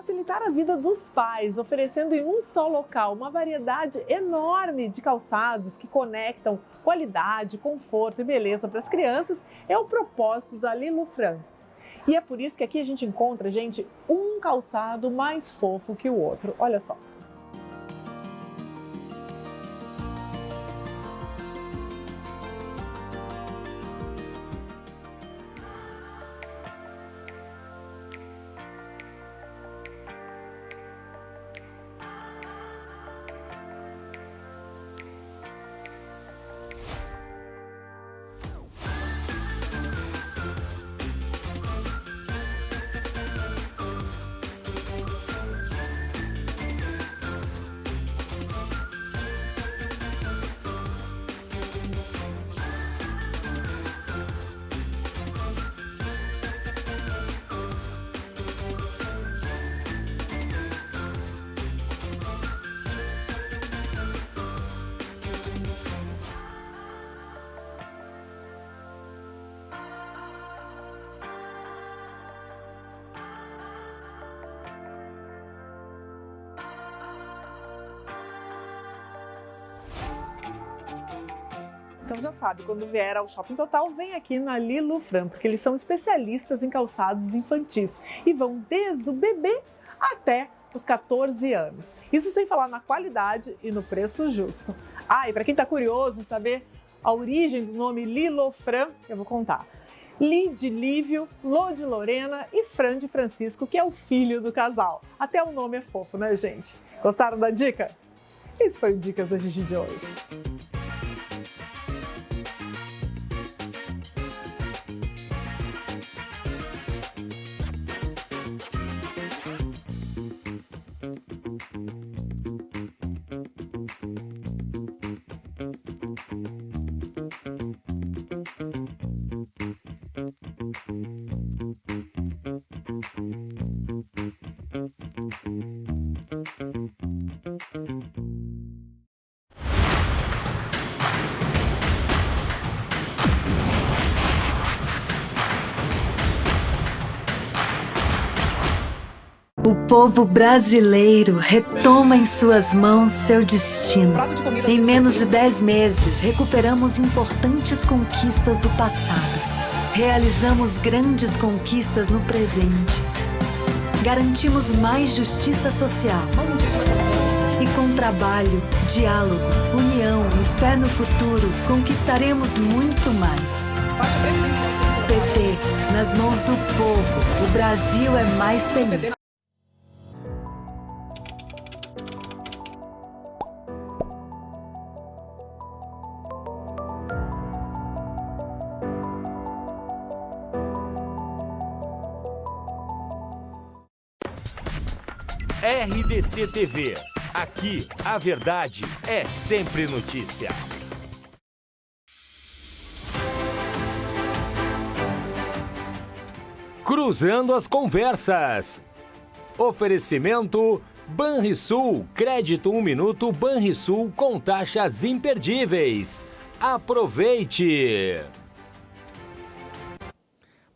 facilitar a vida dos pais, oferecendo em um só local uma variedade enorme de calçados que conectam qualidade, conforto e beleza para as crianças, é o propósito da Lilufran. E é por isso que aqui a gente encontra, gente, um calçado mais fofo que o outro. Olha só. Então já sabe, quando vier ao Shopping Total, vem aqui na Lilufran, porque eles são especialistas em calçados infantis e vão desde o bebê até os 14 anos. Isso sem falar na qualidade e no preço justo. E para quem está curioso em saber a origem do nome Lilufran, eu vou contar. Li de Lívio, Lô de Lorena e Fran de Francisco, que é o filho do casal. Até o nome é fofo, né, gente? Gostaram da dica? Esse foi o Dicas da Gigi de hoje. O povo brasileiro retoma em suas mãos seu destino. Em menos de 10 meses, recuperamos importantes conquistas do passado. Realizamos grandes conquistas no presente. Garantimos mais justiça social. E com trabalho, diálogo, união e fé no futuro, conquistaremos muito mais. PT, nas mãos do povo, o Brasil é mais feliz. RDC TV. Aqui, a verdade é sempre notícia. Cruzando as conversas. Oferecimento Banrisul. Crédito 1 minuto Banrisul com taxas imperdíveis. Aproveite!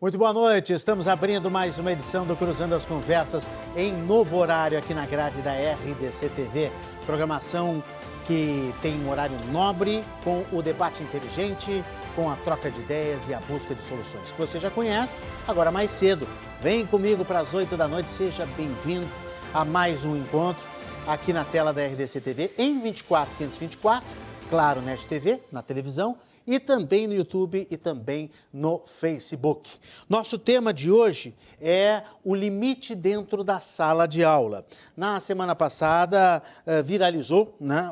Muito boa noite, estamos abrindo mais uma edição do Cruzando as Conversas em novo horário aqui na grade da RDC TV. Programação que tem um horário nobre, com o debate inteligente, com a troca de ideias e a busca de soluções, que você já conhece, agora mais cedo. Vem comigo para as 8 da noite, seja bem-vindo a mais um encontro aqui na tela da RDC TV, em 24/524, claro, NET TV, na televisão, e também no YouTube e também no Facebook. Nosso tema de hoje é o limite dentro da sala de aula. Na semana passada, viralizou, né,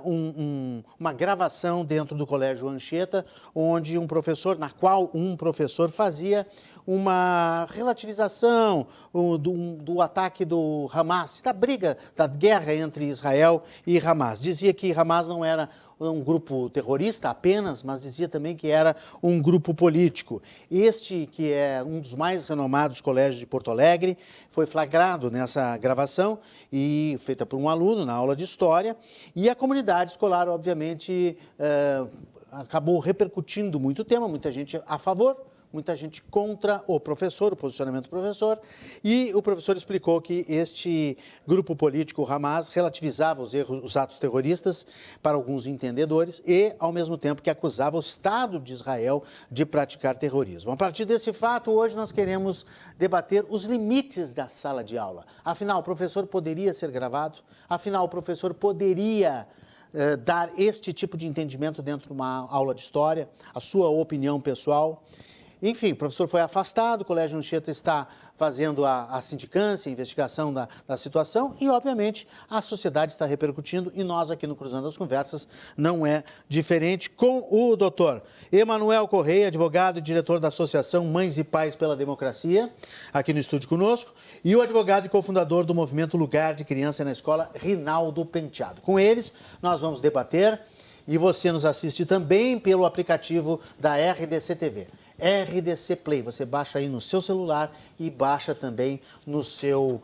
uma gravação dentro do Colégio Anchieta, na qual um professor fazia uma relativização do ataque do Hamas, da briga, da guerra entre Israel e Hamas. Dizia que Hamas não era um grupo terrorista apenas, mas dizia também que era um grupo político. Este, que é um dos mais renomados colégios de Porto Alegre, foi flagrado nessa gravação e feita por um aluno na aula de História, e a comunidade escolar, obviamente, acabou repercutindo muito o tema, muita gente a favor, muita gente contra o professor, o posicionamento do professor, e o professor explicou que este grupo político, o Hamas, relativizava os atos terroristas para alguns entendedores e, ao mesmo tempo, que acusava o Estado de Israel de praticar terrorismo. A partir desse fato, hoje nós queremos debater os limites da sala de aula. Afinal, o professor poderia ser gravado? Afinal, o professor poderia dar este tipo de entendimento dentro de uma aula de história, a sua opinião pessoal. Enfim, o professor foi afastado, o Colégio Anchieta está fazendo a sindicância, a investigação da situação e, obviamente, a sociedade está repercutindo e nós aqui no Cruzando as Conversas não é diferente, com o doutor Emanuel Correia, advogado e diretor da Associação Mães e Pais pela Democracia, aqui no estúdio conosco, e o advogado e cofundador do movimento Lugar de Criança na Escola, Rinaldo Penteado. Com eles, nós vamos debater e você nos assiste também pelo aplicativo da RDC TV. RDC Play, você baixa aí no seu celular e baixa também no seu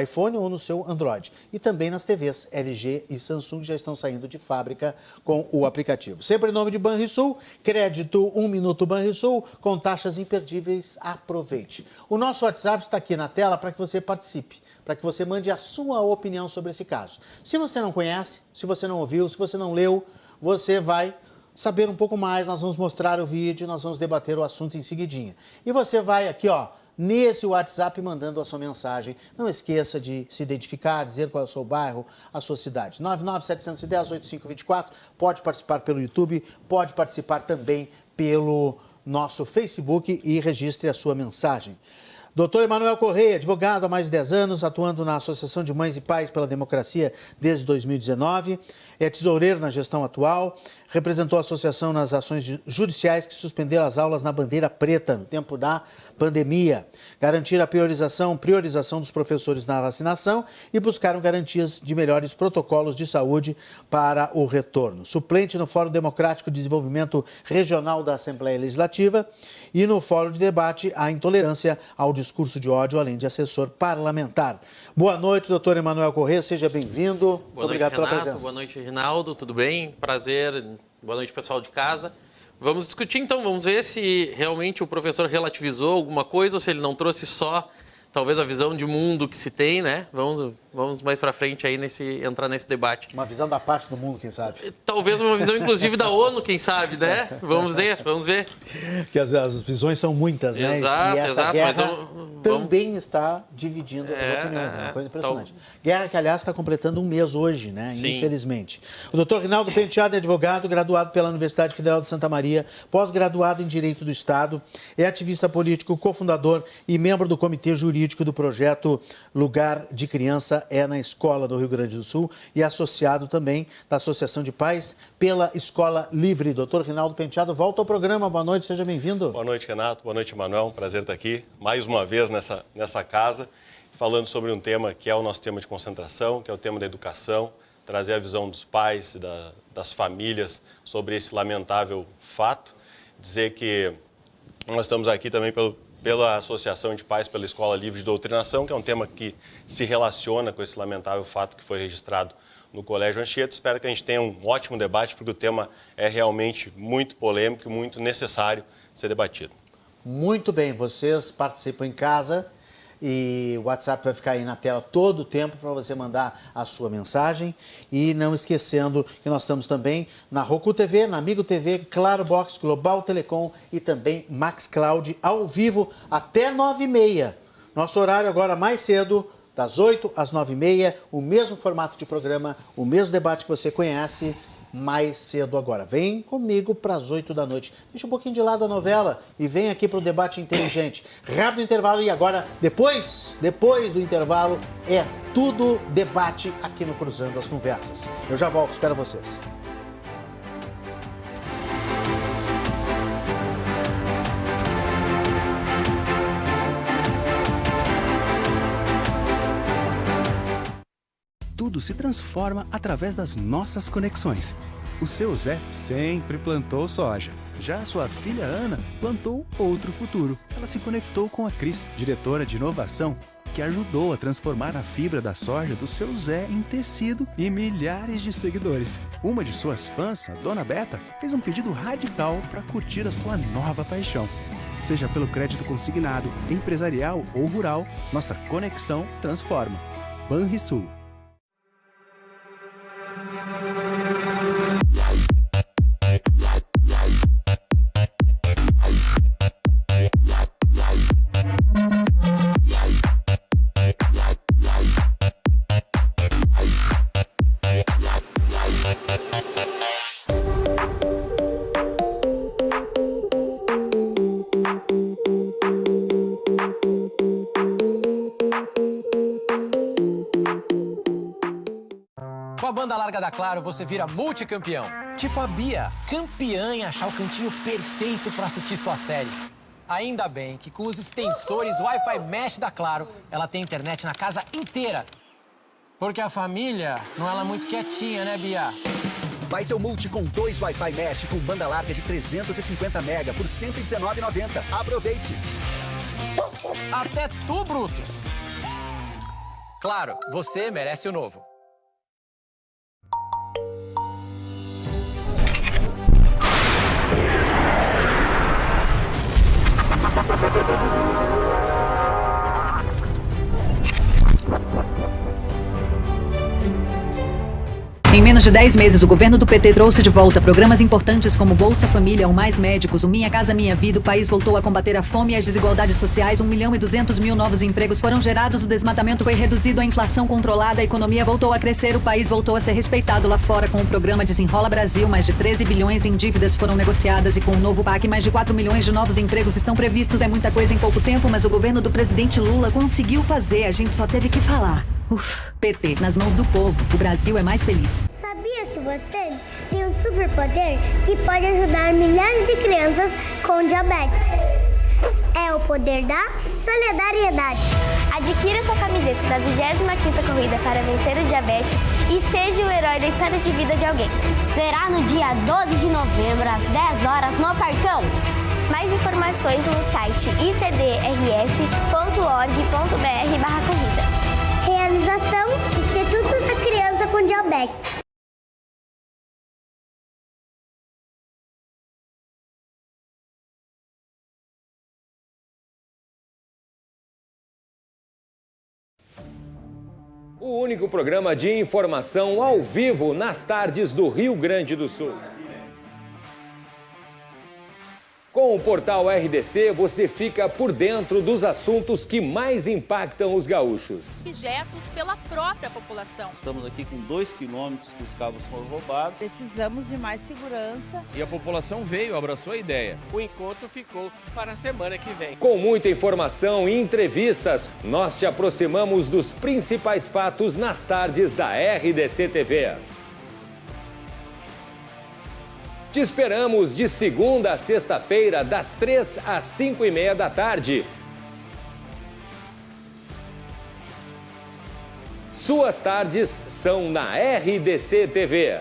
iPhone ou no seu Android. E também nas TVs LG e Samsung já estão saindo de fábrica com o aplicativo. Sempre em nome de Banrisul, crédito 1 minuto Banrisul, com taxas imperdíveis, aproveite. O nosso WhatsApp está aqui na tela para que você participe, para que você mande a sua opinião sobre esse caso. Se você não conhece, se você não ouviu, se você não leu, você vai saber um pouco mais, nós vamos mostrar o vídeo, nós vamos debater o assunto em seguidinha. E você vai aqui, ó, nesse WhatsApp mandando a sua mensagem. Não esqueça de se identificar, dizer qual é o seu bairro, a sua cidade. 99710-8524, pode participar pelo YouTube, pode participar também pelo nosso Facebook e registre a sua mensagem. Doutor Emanuel Correia, advogado há mais de 10 anos, atuando na Associação de Mães e Pais pela Democracia desde 2019, é tesoureiro na gestão atual, representou a associação nas ações judiciais que suspenderam as aulas na bandeira preta no tempo da pandemia, garantir a priorização dos professores na vacinação e buscaram garantias de melhores protocolos de saúde para o retorno. Suplente no Fórum Democrático de Desenvolvimento Regional da Assembleia Legislativa e no Fórum de Debate à Intolerância ao Discurso de Ódio, além de assessor parlamentar. Boa noite, doutor Emanuel Correia, seja bem-vindo. Obrigado pela presença. Boa noite, Rinaldo, tudo bem? Prazer, boa noite, pessoal de casa. Vamos discutir então, vamos ver se realmente o professor relativizou alguma coisa ou se ele não trouxe só, talvez, a visão de mundo que se tem, né? Vamos mais para frente aí entrar nesse debate. Uma visão da parte do mundo, quem sabe? Talvez uma visão, inclusive, da ONU, quem sabe, né? Vamos ver. Que as visões são muitas, né? Exato, e essa guerra também está dividindo as opiniões, é uma coisa impressionante. Guerra que, aliás, está completando um mês hoje, né? Sim. Infelizmente. O doutor Rinaldo Penteado é advogado, graduado pela Universidade Federal de Santa Maria, pós-graduado em Direito do Estado, é ativista político, cofundador e membro do Comitê Jurídico do projeto Lugar de Criança na Escola do Rio Grande do Sul e associado também da Associação de Pais pela Escola Livre. Doutor Rinaldo Penteado, volta ao programa. Boa noite, seja bem-vindo. Boa noite, Renato. Boa noite, Emanuel. Um prazer estar aqui mais uma vez nessa casa, falando sobre um tema que é o nosso tema de concentração, que é o tema da educação, trazer a visão dos pais e das famílias sobre esse lamentável fato. Dizer que nós estamos aqui também pela Associação de Pais pela Escola Livre de Doutrinação, que é um tema que se relaciona com esse lamentável fato que foi registrado no Colégio Anchieta. Espero que a gente tenha um ótimo debate, porque o tema é realmente muito polêmico e muito necessário ser debatido. Muito bem, vocês participam em casa e o WhatsApp vai ficar aí na tela todo o tempo para você mandar a sua mensagem. E não esquecendo que nós estamos também na Roku TV, na Amigo TV, Claro Box, Global Telecom e também Max Cloud ao vivo até 9h30. Nosso horário agora mais cedo, das 8 às 9h30, o mesmo formato de programa, o mesmo debate que você conhece, mais cedo agora. Vem comigo para as 8 da noite. Deixa um pouquinho de lado a novela e vem aqui para o debate inteligente. Rápido intervalo e agora, depois do intervalo, é tudo debate aqui no Cruzando as Conversas. Eu já volto, espero vocês. Tudo se transforma através das nossas conexões. O seu Zé sempre plantou soja. Já a sua filha Ana plantou outro futuro. Ela se conectou com a Cris, diretora de inovação, que ajudou a transformar a fibra da soja do seu Zé em tecido e milhares de seguidores. Uma de suas fãs, a Dona Beta, fez um pedido radical para curtir a sua nova paixão. Seja pelo crédito consignado, empresarial ou rural, nossa conexão transforma. Banrisul. Com a banda larga da Claro, você vira multicampeão. Tipo a Bia, campeã em achar o cantinho perfeito para assistir suas séries. Ainda bem que com os extensores Wi-Fi Mesh da Claro, ela tem internet na casa inteira. Porque a família não é lá muito quietinha, né, Bia? Vai seu multi com 2 Wi-Fi Mesh com banda larga de 350 MB por R$ 119,90. Aproveite! Até tu, Brutus! Claro, você merece o novo. Em menos de 10 meses, o governo do PT trouxe de volta programas importantes como Bolsa Família, o Mais Médicos, o Minha Casa Minha Vida. O país voltou a combater a fome e as desigualdades sociais. 1.200.000 novos empregos foram gerados, o desmatamento foi reduzido, a inflação controlada, a economia voltou a crescer, o país voltou a ser respeitado lá fora com o programa Desenrola Brasil. Mais de 13 bilhões em dívidas foram negociadas e com o novo PAC, mais de 4 milhões de novos empregos estão previstos. É muita coisa em pouco tempo, mas o governo do presidente Lula conseguiu fazer. A gente só teve que falar. PT, nas mãos do povo, o Brasil é mais feliz. Sabia que você tem um superpoder que pode ajudar milhares de crianças com diabetes? É o poder da solidariedade. Adquira sua camiseta da 25ª Corrida para Vencer o Diabetes e seja o herói da história de vida de alguém. Será no dia 12 de novembro, às 10 horas, no Parcão. Mais informações no site icdrs.org.br/corrida. Realização Instituto da Criança com Diabetes. O único programa de informação ao vivo nas tardes do Rio Grande do Sul. Com o portal RDC, você fica por dentro dos assuntos que mais impactam os gaúchos. Objetos pela própria população. Estamos aqui com 2 quilômetros que os cabos foram roubados. Precisamos de mais segurança. E a população veio, abraçou a ideia. O encontro ficou para a semana que vem. Com muita informação e entrevistas, nós te aproximamos dos principais fatos nas tardes da RDC TV. Te esperamos de segunda a sexta-feira, das 3 às 5h30 da tarde. Suas tardes são na RDC TV.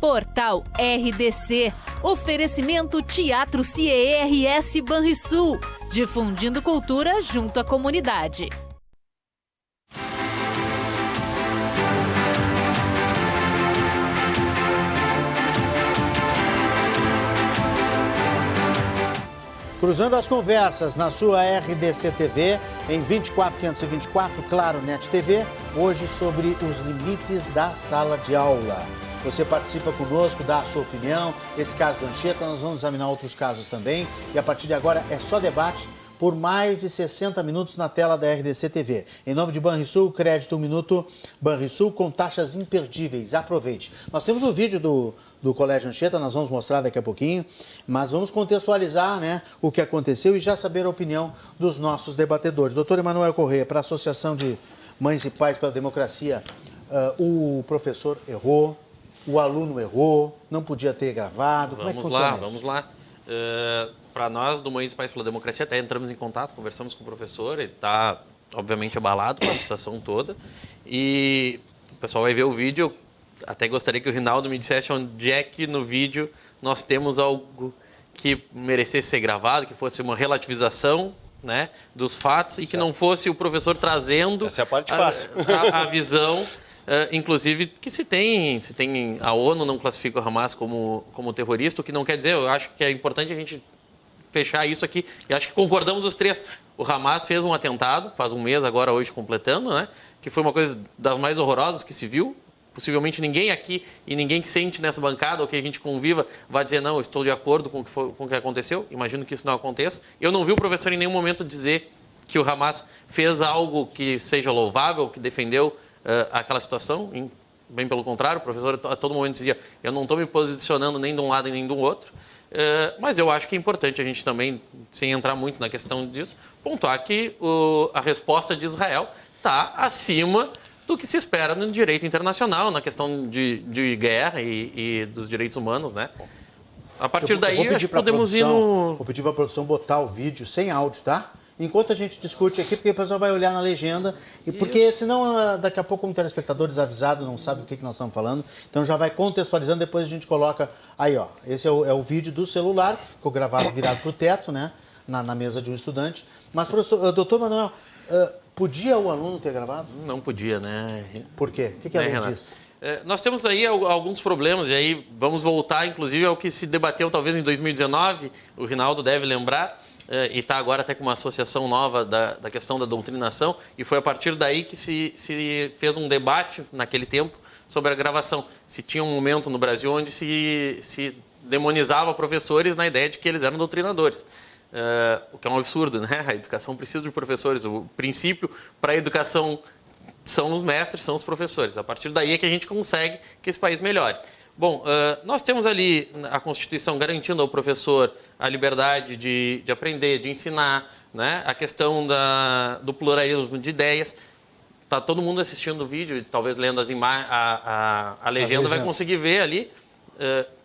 Portal RDC. Oferecimento Teatro CIERS Banrisul. Difundindo cultura junto à comunidade. Cruzando as conversas na sua RDC TV, em 24524, Claro Net TV, hoje sobre os limites da sala de aula. Você participa conosco, dá a sua opinião. Esse caso do Anchieta, nós vamos examinar outros casos também. E a partir de agora é só debate por mais de 60 minutos na tela da RDC TV. Em nome de Banrisul, crédito 1 minuto. Banrisul com taxas imperdíveis. Aproveite. Nós temos o vídeo do Colégio Anchieta, nós vamos mostrar daqui a pouquinho. Mas vamos contextualizar, né, o que aconteceu e já saber a opinião dos nossos debatedores. Doutor Emanuel Corrêa, para a Associação de Mães e Pais pela Democracia, o professor errou. O aluno errou, não podia ter gravado. Como é que funciona isso? Vamos lá. Para nós, do Mães e Pais pela Democracia, até entramos em contato, conversamos com o professor. Ele está, obviamente, abalado com a situação toda. E o pessoal vai ver o vídeo. até gostaria que o Rinaldo me dissesse onde é que no vídeo nós temos algo que merecesse ser gravado, que fosse uma relativização, né, dos fatos e que não fosse o professor trazendo essa é a parte fácil. A visão, inclusive, que se tem a ONU não classifica o Hamas como terrorista, o que não quer dizer, eu acho que é importante a gente fechar isso aqui, e acho que concordamos os três. O Hamas fez um atentado, faz um mês agora, hoje completando, né, que foi uma coisa das mais horrorosas que se viu. Possivelmente ninguém aqui e ninguém que sente nessa bancada ou que a gente conviva vai dizer, não, eu estou de acordo com o que aconteceu. Imagino que isso não aconteça. Eu não vi o professor em nenhum momento dizer que o Hamas fez algo que seja louvável, que defendeu aquela situação. Bem pelo contrário, o professor a todo momento dizia, eu não estou me posicionando nem de um lado nem do outro. Mas eu acho que é importante a gente também, sem entrar muito na questão disso, pontuar que a resposta de Israel está acima do que se espera no direito internacional, na questão de guerra e dos direitos humanos, né? A partir daí, acho que podemos ir no... Vou pedir para a produção botar o vídeo sem áudio, tá? Enquanto a gente discute aqui, porque o pessoal vai olhar na legenda, e porque senão daqui a pouco um telespectador desavisado não sabe do que nós estamos falando, então já vai contextualizando, depois a gente coloca aí, ó, esse é o vídeo do celular, que ficou gravado virado para o teto, né, na mesa de um estudante. Mas, professor, doutor Manuel, podia o aluno ter gravado? Não podia, né? Por quê? O que a lei diz? Nós temos aí alguns problemas, e aí vamos voltar, inclusive, ao que se debateu talvez em 2019, o Rinaldo deve lembrar, e está agora até com uma associação nova da questão da doutrinação, e foi a partir daí que se fez um debate, naquele tempo, sobre a gravação. Se tinha um momento no Brasil onde se demonizava professores na ideia de que eles eram doutrinadores. O que é um absurdo, né? A educação precisa de professores. O princípio para a educação são os mestres, são os professores. A partir daí é que a gente consegue que esse país melhore. Bom, nós temos ali a Constituição garantindo ao professor a liberdade de aprender, de ensinar, né? A questão do pluralismo de ideias. Está todo mundo assistindo o vídeo, e talvez lendo a legenda, vai conseguir ver ali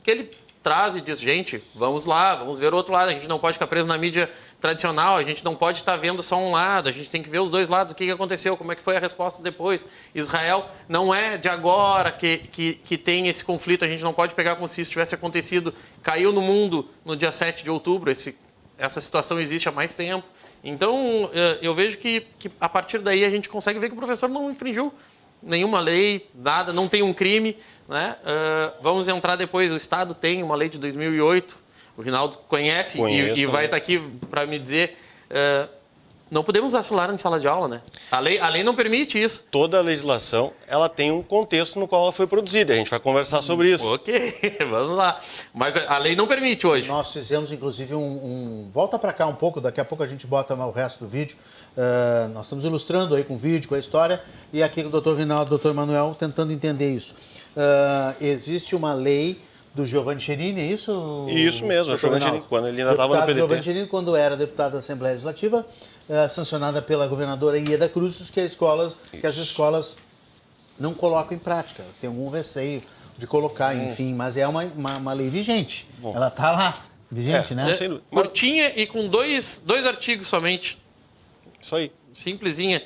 que ele traz e diz, gente, vamos lá, vamos ver o outro lado, a gente não pode ficar preso na mídia tradicional, a gente não pode estar vendo só um lado, a gente tem que ver os dois lados, o que aconteceu, como é que foi a resposta depois. Israel não é de agora que tem esse conflito, a gente não pode pegar como se isso tivesse acontecido, caiu no mundo no dia 7 de outubro, essa situação existe há mais tempo. Então, eu vejo que a partir daí a gente consegue ver que o professor não infringiu nenhuma lei, nada, não tem um crime, né? Vamos entrar depois, o Estado tem uma lei de 2008, o Rinaldo conhece e vai estar aqui para me dizer, não podemos usar celular em sala de aula, né? A lei não permite isso. Toda a legislação, ela tem um contexto no qual ela foi produzida, a gente vai conversar sobre isso. Ok, vamos lá. Mas a lei não permite hoje. Nós fizemos, inclusive, volta para cá um pouco, daqui a pouco a gente bota o resto do vídeo. Nós estamos ilustrando aí com o vídeo, com a história, e aqui com o doutor Rinaldo, doutor Manuel, tentando entender isso. Existe uma lei do Giovanni Cherini, é isso? Isso mesmo, o Giovanni Cherini, quando ele ainda estava no PDT. Giovanni Cherini, quando era deputado da Assembleia Legislativa, sancionada pela governadora Ieda Cruz, que as escolas não colocam em prática, elas têm algum receio de colocar, enfim, mas é uma lei vigente. Bom. Ela está lá, vigente, né? Curtinha e com dois artigos somente. Isso aí. Simplesinha.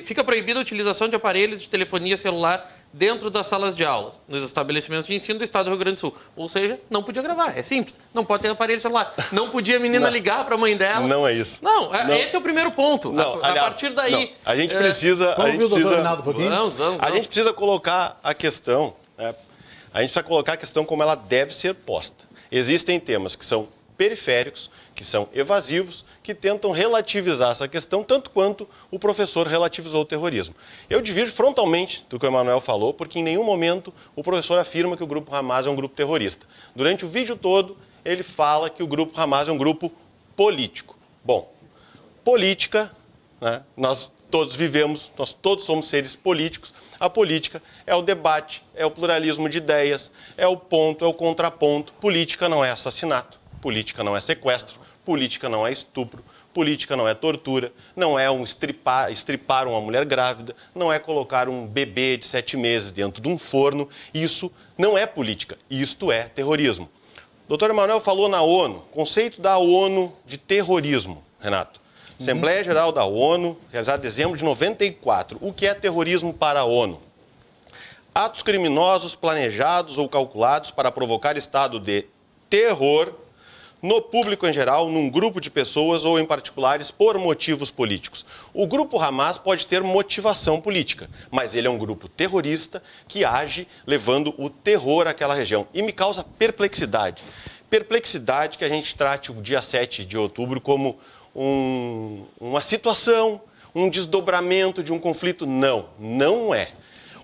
Fica proibida a utilização de aparelhos de telefonia celular dentro das salas de aula, nos estabelecimentos de ensino do Estado do Rio Grande do Sul. Ou seja, não podia gravar, é simples. Não pode ter aparelho celular. Não podia a menina ligar para a mãe dela. Não é isso. Não, esse é o primeiro ponto. Não, a partir daí... Não. A gente precisa... Vamos ouvir o doutor Rinaldo um pouquinho? Vamos. A gente precisa colocar a questão... A gente precisa colocar a questão como ela deve ser posta. Existem temas que são periféricos, que são evasivos, que tentam relativizar essa questão, tanto quanto o professor relativizou o terrorismo. Eu divirjo frontalmente do que o Emanuel falou, porque em nenhum momento o professor afirma que o grupo Hamas é um grupo terrorista. Durante o vídeo todo, ele fala que o grupo Hamas é um grupo político. Bom, política, né, nós todos vivemos, nós todos somos seres políticos. A política é o debate, é o pluralismo de ideias, é o ponto, é o contraponto. Política não é assassinato, política não é sequestro, política não é estupro, política não é tortura, não é estripar uma mulher grávida, não é colocar um bebê de 7 meses dentro de um forno. Isso não é política, isto é terrorismo. O doutor Emanuel falou na ONU, conceito da ONU de terrorismo, Renato. Assembleia Geral da ONU, realizada em dezembro de 94. O que é terrorismo para a ONU? atos criminosos planejados ou calculados para provocar estado de terror no público em geral, num grupo de pessoas ou em particulares por motivos políticos. O grupo Hamas pode ter motivação política, mas ele é um grupo terrorista que age levando o terror àquela região. E me causa perplexidade. Perplexidade que a gente trate o dia 7 de outubro como uma situação, um desdobramento de um conflito. Não, não é.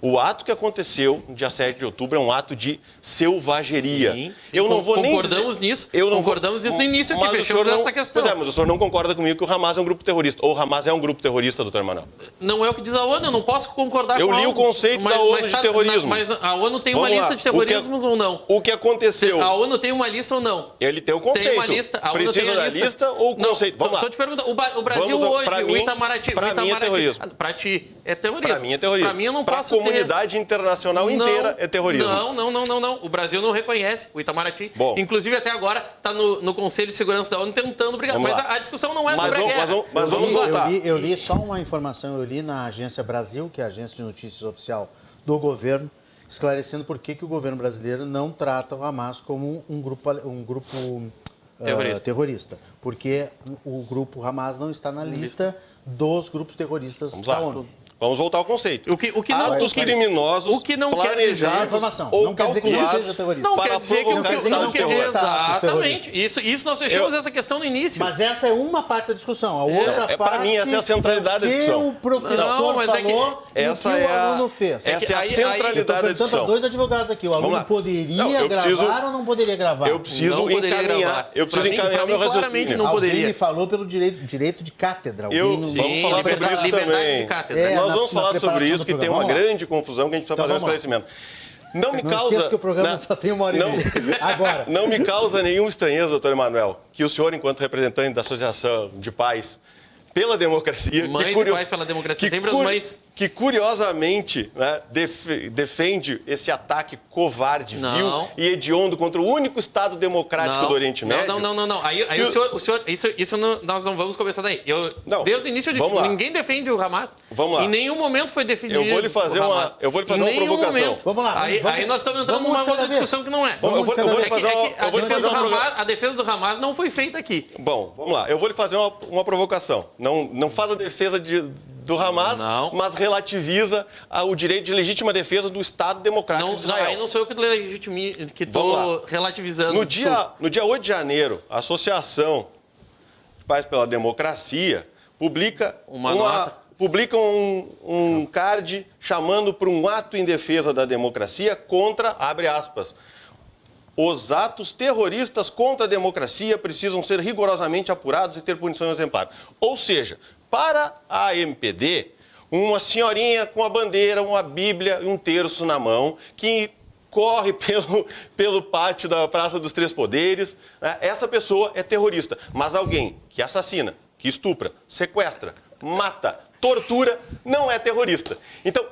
O ato que aconteceu no dia 7 de outubro é um ato de selvageria. Sim, eu não vou nem concordamos nisso. Concordamos nisso no início aqui, fechamos essa questão. Pois é, mas o senhor não concorda comigo que o Hamas é um grupo terrorista. Ou o Hamas é um grupo terrorista, doutor Emanuel? Não é o que diz a ONU, eu não posso concordar com Eu li o conceito da ONU de terrorismo. Mas a ONU tem uma lista de terrorismos ou não? O que aconteceu? A ONU tem uma lista ou não? Ele tem o conceito. Tem uma lista. A ONU Precisa tem a da lista. lista ou o conceito? Vamos lá. Estou te perguntando. O Brasil hoje, o Itamaraty... Para mim é terrorismo. Para ti é terrorismo. Para mim é terrorismo. Para mim eu não posso ter... Para a comunidade internacional inteira é terrorismo. Não. O Brasil não reconhece o Itamaraty. Bom. Inclusive, até agora, está no Conselho de Segurança da ONU tentando brigar. Mas a discussão não é sobre a guerra. Mas vamos voltar. Eu li só uma informação, eu li na Agência Brasil, que é a agência de notícias oficial do governo, esclarecendo por que o governo brasileiro não trata o Hamas como um grupo terrorista. Porque o grupo Hamas não está na lista dos grupos terroristas da ONU. Vamos voltar ao conceito. Atos criminosos planejados ou calculados para provocar exatamente. Isso nós fechamos essa questão no início. Mas essa é uma parte da discussão. A outra parte... Para mim, essa é a centralidade da discussão. O professor falou e o que o aluno fez. Essa é a centralidade da discussão. Eu dois advogados aqui. O aluno poderia gravar ou não poderia gravar? Eu preciso encaminhar meu raciocínio. Alguém me falou pelo direito de cátedra. Vamos falar sobre isso também. Nós vamos falar sobre isso, que tem uma grande confusão que a gente precisa fazer um esclarecimento. Não esqueça que o programa só tem 1h30. Agora. Não me causa nenhuma estranheza, doutor Emanuel, que o senhor, enquanto representante da Associação de Pais pela Democracia... Mães e pais pela democracia, sempre as mães... Que, curiosamente, defende esse ataque covarde, vil e hediondo contra o único Estado democrático do Oriente Médio. Não. Aí o senhor... Isso nós não vamos começar daí. Desde o início eu disse, ninguém defende o Hamas. Vamos lá. Em nenhum momento foi defendido o Hamas. Eu vou lhe fazer uma provocação. Momento. Vamos lá. Aí nós estamos entrando numa outra discussão que não é. A defesa do Hamas não foi feita aqui. Bom, vamos lá. Eu vou lhe fazer uma provocação. Não faz a defesa do Hamas, mas relativiza o direito de legítima defesa do Estado Democrático de Israel. Aí não sou eu que estou relativizando. No dia 8 de janeiro, a Associação de Pais pela Democracia publica um card chamando para um ato em defesa da democracia contra, abre aspas, os atos terroristas contra a democracia precisam ser rigorosamente apurados e ter punição exemplar. Ou seja, para a MPD, uma senhorinha com a bandeira, uma bíblia e um terço na mão, que corre pelo pátio da Praça dos Três Poderes, essa pessoa é terrorista. Mas alguém que assassina, que estupra, sequestra, mata, tortura, não é terrorista. Então,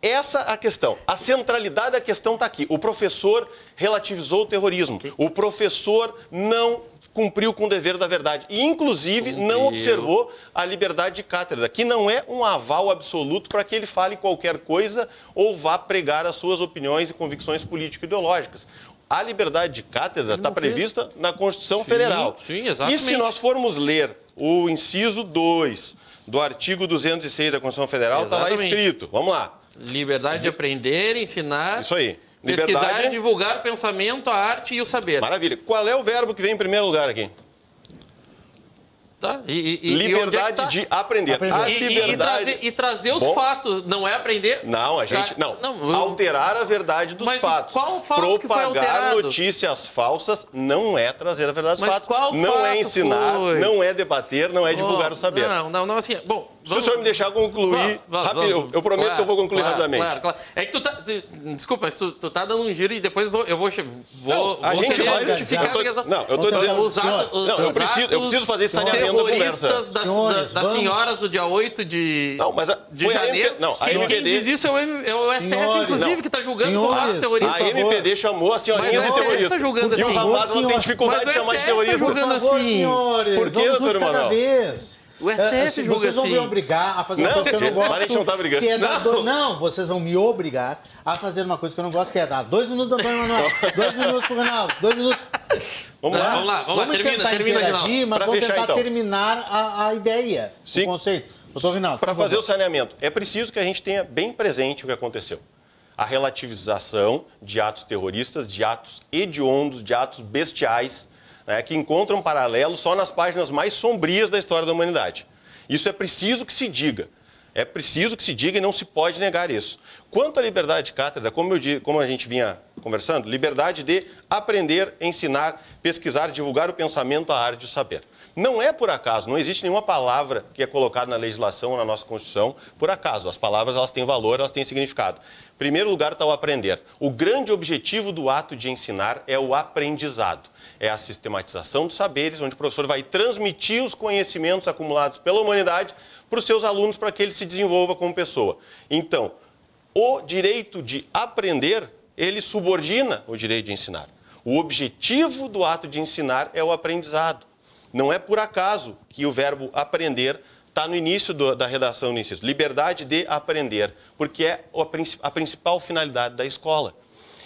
essa a questão. A centralidade da questão está aqui. O professor relativizou o terrorismo. O professor não cumpriu com o dever da verdade. E, inclusive, não observou a liberdade de cátedra, que não é um aval absoluto para que ele fale qualquer coisa ou vá pregar as suas opiniões e convicções político-ideológicas. A liberdade de cátedra está prevista na Constituição Federal. Sim, exatamente. E se nós formos ler o inciso 2 do artigo 206 da Constituição Federal, está lá escrito. Vamos lá. Liberdade de aprender, ensinar... Isso aí. Pesquisar, divulgar o pensamento, a arte e o saber. Maravilha. Qual é o verbo que vem em primeiro lugar aqui? Tá. Liberdade de aprender. A liberdade... E trazer os fatos, não é aprender? Não, alterar a verdade dos fatos. Qual fato que foi alterado? Propagar notícias falsas não é trazer a verdade dos fatos. Qual não fato é ensinar, foi? não é debater, não é divulgar o saber. Não, assim... Bom, se o senhor me deixar concluir rápido, eu prometo que eu vou concluir rapidamente. Claro. É que tu tá... Desculpa, mas tu tá dando um giro e depois eu vou a gente vai justificar a questão. Não, eu tô dizendo... Eu preciso fazer saneamento da conversa. Das senhoras do dia 8 de janeiro. Quem diz isso é o STF, inclusive, que está julgando como atos terroristas. A MPD chamou a senhorinha de terrorista. E o Hamas não tem dificuldade de chamar de terrorista. Por que, doutor Emanuel? O STF julga vocês vão me obrigar a fazer uma coisa que eu não gosto. Mas a gente não tá brigando. Que é dar não, vocês vão me obrigar a fazer uma coisa que eu não gosto, que é dar 2 minutos do Antônio Manuel, 2 minutos pro Reinaldo, 2 minutos... Vamos lá. Termina, interagir, mas vamos tentar então. terminar a ideia, o conceito. Doutor Reinaldo, para fazer o saneamento, é preciso que a gente tenha bem presente o que aconteceu. A relativização de atos terroristas, de atos hediondos, de atos bestiais, né, que encontram paralelo só nas páginas mais sombrias da história da humanidade. Isso é preciso que se diga. É preciso que se diga e não se pode negar isso. Quanto à liberdade de cátedra, como a gente vinha conversando, liberdade de aprender, ensinar, pesquisar, divulgar o pensamento, a arte e o saber. Não é por acaso, não existe nenhuma palavra que é colocada na legislação ou na nossa Constituição por acaso. As palavras, elas têm valor, elas têm significado. Em primeiro lugar está o aprender. O grande objetivo do ato de ensinar é o aprendizado. É a sistematização dos saberes, onde o professor vai transmitir os conhecimentos acumulados pela humanidade para os seus alunos, para que ele se desenvolva como pessoa. Então, o direito de aprender, ele subordina o direito de ensinar. O objetivo do ato de ensinar é o aprendizado. Não é por acaso que o verbo aprender está no início da redação do inciso. Liberdade de aprender, porque é a principal finalidade da escola.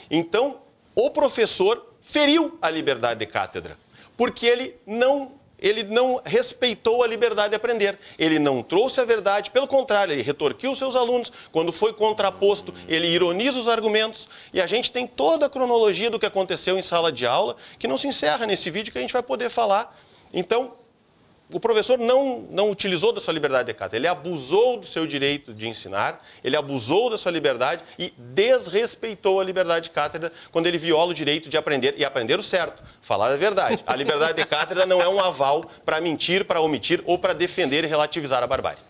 Então, o professor feriu a liberdade de cátedra, porque ele não respeitou a liberdade de aprender. Ele não trouxe a verdade, pelo contrário, ele retorquiu os seus alunos. Quando foi contraposto, ele ironiza os argumentos. E a gente tem toda a cronologia do que aconteceu em sala de aula, que não se encerra nesse vídeo que a gente vai poder falar. Então, o professor não utilizou da sua liberdade de cátedra, ele abusou do seu direito de ensinar, ele abusou da sua liberdade e desrespeitou a liberdade de cátedra quando ele viola o direito de aprender, e aprender o certo, falar a verdade. A liberdade de cátedra não é um aval para mentir, para omitir ou para defender e relativizar a barbárie.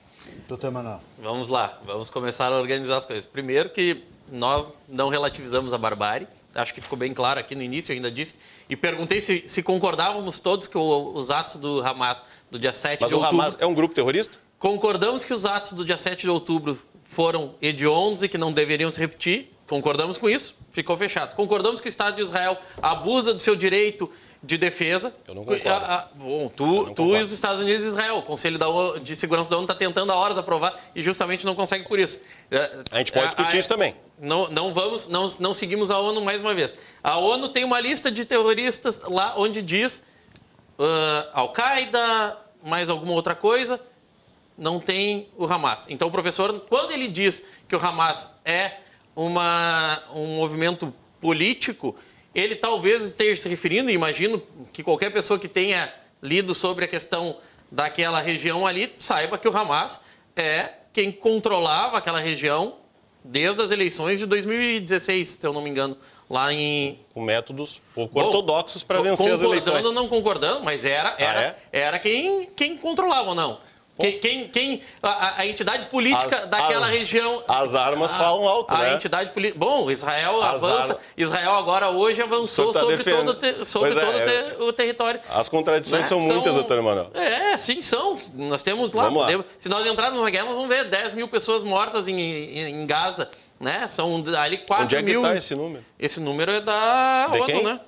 Doutor Manuel. Vamos lá, vamos começar a organizar as coisas. Primeiro que nós não relativizamos a barbárie. Acho que ficou bem claro aqui no início, eu ainda disse. E perguntei se concordávamos todos que os atos do Hamas do dia 7 de outubro... Mas o Hamas é um grupo terrorista? Concordamos que os atos do dia 7 de outubro foram hediondos e que não deveriam se repetir. Concordamos com isso, ficou fechado. Concordamos que o Estado de Israel abusa do seu direito de defesa. Eu não concordo. Bom, tu e os Estados Unidos e Israel. O Conselho de Segurança da ONU está tentando há horas aprovar e justamente não consegue por isso. A gente pode discutir isso também. Não seguimos a ONU mais uma vez. A ONU tem uma lista de terroristas lá onde diz Al-Qaeda, mais alguma outra coisa, não tem o Hamas. Então o professor, quando ele diz que o Hamas é um movimento político, ele talvez esteja se referindo, e imagino que qualquer pessoa que tenha lido sobre a questão daquela região ali saiba que o Hamas é quem controlava aquela região desde as eleições de 2016, se eu não me engano, lá em... Com métodos pouco ortodoxos para vencer as eleições. Concordando ou não concordando, mas era quem controlava ou não. A entidade política daquela região... As armas falam alto, né? A entidade política... Bom, Israel avança. Israel agora hoje avançou sobre todo o território. As contradições são muitas, doutor Manuel. Sim, são. Nós temos lá... Se nós entrarmos na guerra, nós vamos ver 10 mil pessoas mortas em Gaza, né? São ali 4 mil... Onde é que está esse número? Esse número é da ONU, quem? né?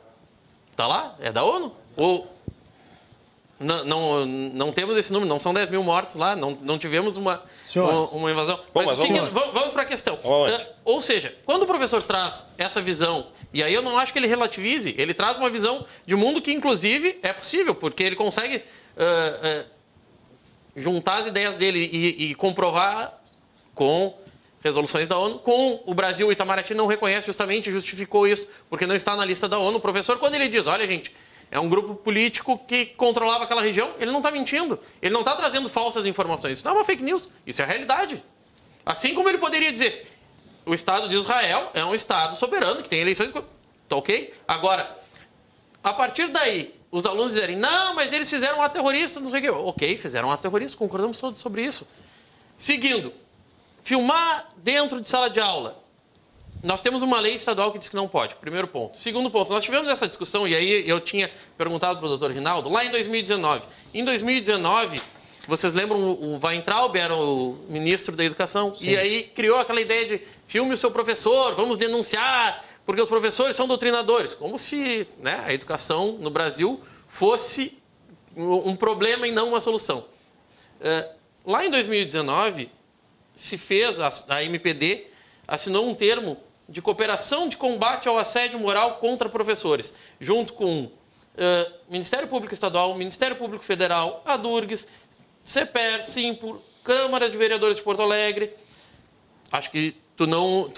Tá lá? É da ONU. Não temos esse número, não são 10 mil mortos lá, não tivemos uma invasão. Vamos para a questão. Ou seja, quando o professor traz essa visão, e aí eu não acho que ele relativize, ele traz uma visão de mundo que, inclusive, é possível, porque ele consegue juntar as ideias dele e comprovar com resoluções da ONU, com o Brasil. O Itamaraty não reconhece, justamente justificou isso, porque não está na lista da ONU. O professor, quando ele diz, olha, gente, é um grupo político que controlava aquela região, ele não está mentindo. Ele não está trazendo falsas informações. Isso não é uma fake news. Isso é a realidade. Assim como ele poderia dizer, o Estado de Israel é um Estado soberano, que tem eleições... Tá ok? Agora, a partir daí, os alunos dizerem, não, mas eles fizeram um ato terrorista, não sei o quê. Ok, fizeram um ato terrorista, concordamos todos sobre isso. Seguindo, filmar dentro de sala de aula. Nós temos uma lei estadual que diz que não pode, primeiro ponto. Segundo ponto, nós tivemos essa discussão, e aí eu tinha perguntado para o doutor Reinaldo, lá em 2019. Em 2019, vocês lembram, o Weintraub era o ministro da Educação, sim, e aí criou aquela ideia de filme o seu professor, vamos denunciar, porque os professores são doutrinadores. Como se, né, a educação no Brasil fosse um problema e não uma solução. Lá em 2019, se fez, a MPD assinou um termo de cooperação de combate ao assédio moral contra professores, junto com Ministério Público Estadual, Ministério Público Federal, a Durgs, CEPER, Simpur, Câmara de Vereadores de Porto Alegre. Acho que tu não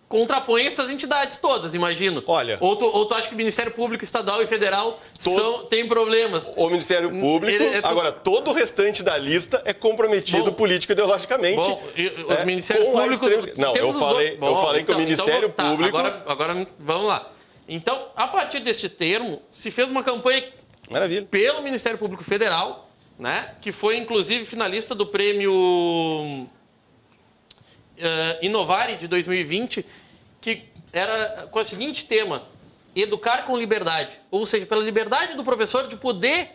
contrapõe essas entidades todas, imagino. Olha... Ou tu acha que o Ministério Público Estadual e Federal tem problemas? O Ministério Público... Agora, todo o restante da lista é comprometido político e ideologicamente. Bom, os Ministérios Públicos... Não, eu falei que o Ministério Público... Agora, vamos lá. Então, a partir deste termo, se fez uma campanha pelo Ministério Público Federal, né, que foi, inclusive, finalista do prêmio Inovare de 2020, que era com o seguinte tema: educar com liberdade, ou seja, pela liberdade do professor de poder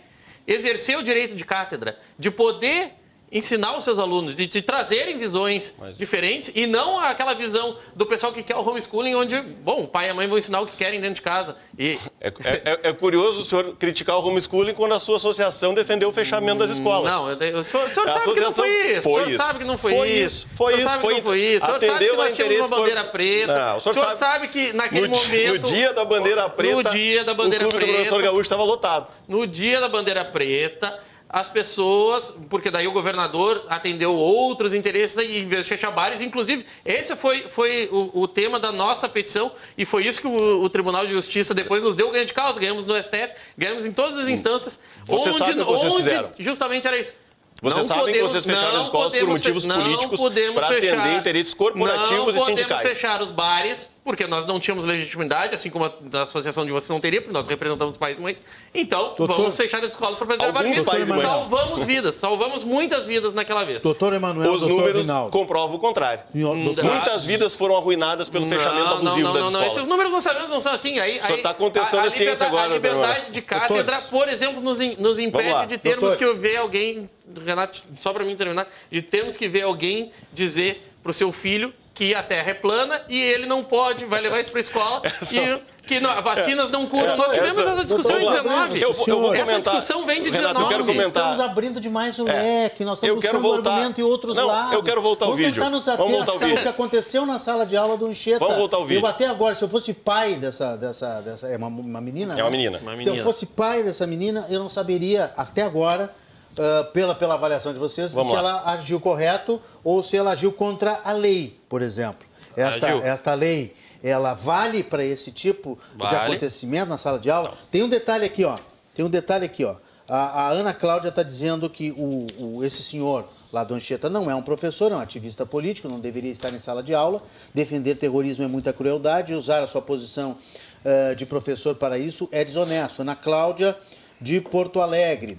exercer o direito de cátedra, de poder ensinar os seus alunos, de trazerem visões diferentes e não aquela visão do pessoal que quer o homeschooling, onde, bom, o pai e a mãe vão ensinar o que querem dentro de casa. É curioso o senhor criticar o homeschooling quando a sua associação defendeu o fechamento das escolas. Não, o senhor sabe que não foi isso. O senhor sabe que não foi isso. O senhor sabe que nós tínhamos uma bandeira preta. O senhor sabe que naquele momento... No dia da bandeira preta, o clube do professor Gaúcho estava lotado. No dia da bandeira preta, as pessoas, porque daí o governador atendeu outros interesses em vez de fechar bares. Inclusive, esse foi o tema da nossa petição e foi isso que o Tribunal de Justiça depois nos deu ganho de causa. Ganhamos no STF, ganhamos em todas as instâncias. Você sabe o que vocês fizeram? Justamente era isso. Vocês sabem que vocês fecharam as escolas por motivos políticos para atender interesses corporativos e sindicais. Não podemos fechar os bares, porque nós não tínhamos legitimidade, assim como a associação de vocês não teria, porque nós representamos pais e mães. Então, vamos fechar as escolas para preservar vidas. Salvamos vidas, salvamos muitas vidas naquela vez. Doutor Emanuel, os números comprovam o contrário. Muitas vidas foram arruinadas pelo fechamento abusivo das escolas. Não, esses números não sabemos, não são assim. O senhor está contestando a ciência agora. A liberdade de cátedra, por exemplo, nos impede de termos que ver alguém... Renato, só para mim terminar, de termos que ver alguém dizer para o seu filho que a Terra é plana e ele não pode, vai levar isso para a escola e que vacinas não curam. Nós tivemos essa discussão em 19. Eu vou comentar. Essa discussão vem de 19. Renato, eu quero comentar. Estamos abrindo demais o leque, nós estamos buscando argumento e outros lados. Eu quero voltar ao vídeo. Vamos tentar nos ater ao que aconteceu na sala de aula do Anchieta. Vamos voltar ao vídeo. Eu até agora, se eu fosse pai dessa é uma menina? É uma menina. Se eu fosse pai dessa menina, eu não saberia, até agora... pela avaliação de vocês, se ela agiu correto ou se ela agiu contra a lei, por exemplo. Esta lei, ela vale para esse tipo de acontecimento na sala de aula? Não. Tem um detalhe aqui, ó. A Ana Cláudia está dizendo que esse senhor lá do Anchieta não é um professor, é um ativista político, não deveria estar em sala de aula. Defender terrorismo é muita crueldade e usar a sua posição de professor para isso é desonesto. Ana Cláudia, de Porto Alegre.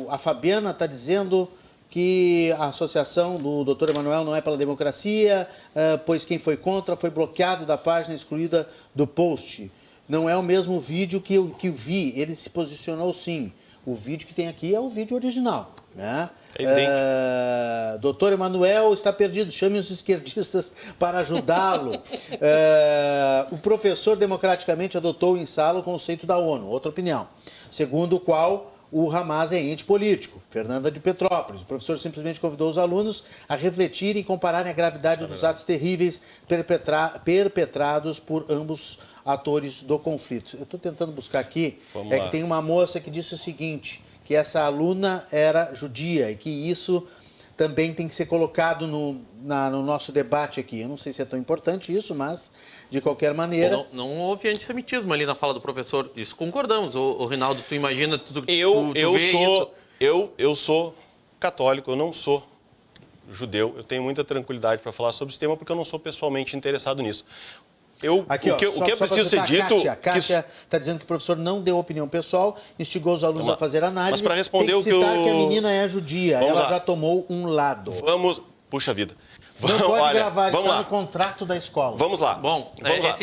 A Fabiana está dizendo que a associação do Dr. Emanuel não é pela democracia, pois quem foi contra foi bloqueado da página, excluída do post. Não é o mesmo vídeo que eu vi, ele se posicionou sim. O vídeo que tem aqui é o vídeo original, né? Doutor Emanuel está perdido, chame os esquerdistas para ajudá-lo. O professor democraticamente adotou em sala o conceito da ONU, outra opinião, segundo o qual o Hamas é ente político. Fernanda de Petrópolis. O professor simplesmente convidou os alunos a refletirem e compararem a gravidade dos atos terríveis perpetrados por ambos atores do conflito. Eu estou tentando buscar aqui, que tem uma moça que disse o seguinte, que essa aluna era judia e que isso também tem que ser colocado no nosso debate aqui. Eu não sei se é tão importante isso, mas, de qualquer maneira... Não houve antissemitismo ali na fala do professor. Isso concordamos. O Rinaldo, tu imagina... Eu sou católico, eu não sou judeu. Eu tenho muita tranquilidade para falar sobre esse tema, porque eu não sou pessoalmente interessado nisso. O que é preciso ser dito... A Kátia está dizendo que o professor não deu opinião pessoal, instigou os alunos a fazer análise. Mas para responder tem que citar que a menina é judia, ela já tomou um lado. Puxa vida. Não pode gravar, está no contrato da escola. Vamos lá. Bom,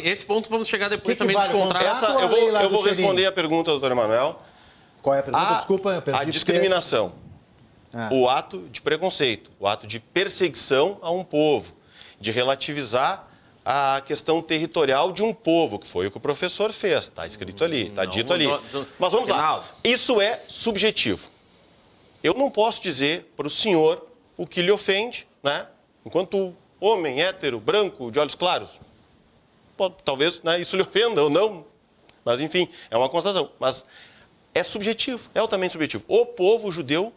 esse ponto vamos chegar depois também dos contratos. Eu vou responder a pergunta, doutor Emanuel. Qual é a pergunta? Desculpa, eu perdi. A discriminação, o ato de preconceito, o ato de perseguição a um povo, de relativizar a questão territorial de um povo, que foi o que o professor fez. Está escrito ali, está dito ali. Mas vamos lá. Isso é subjetivo. Eu não posso dizer para o senhor o que lhe ofende, né? Enquanto homem, hétero, branco, de olhos claros. Talvez, né, isso lhe ofenda ou não. Mas, enfim, é uma constatação. Mas é subjetivo, é altamente subjetivo. O povo judeu,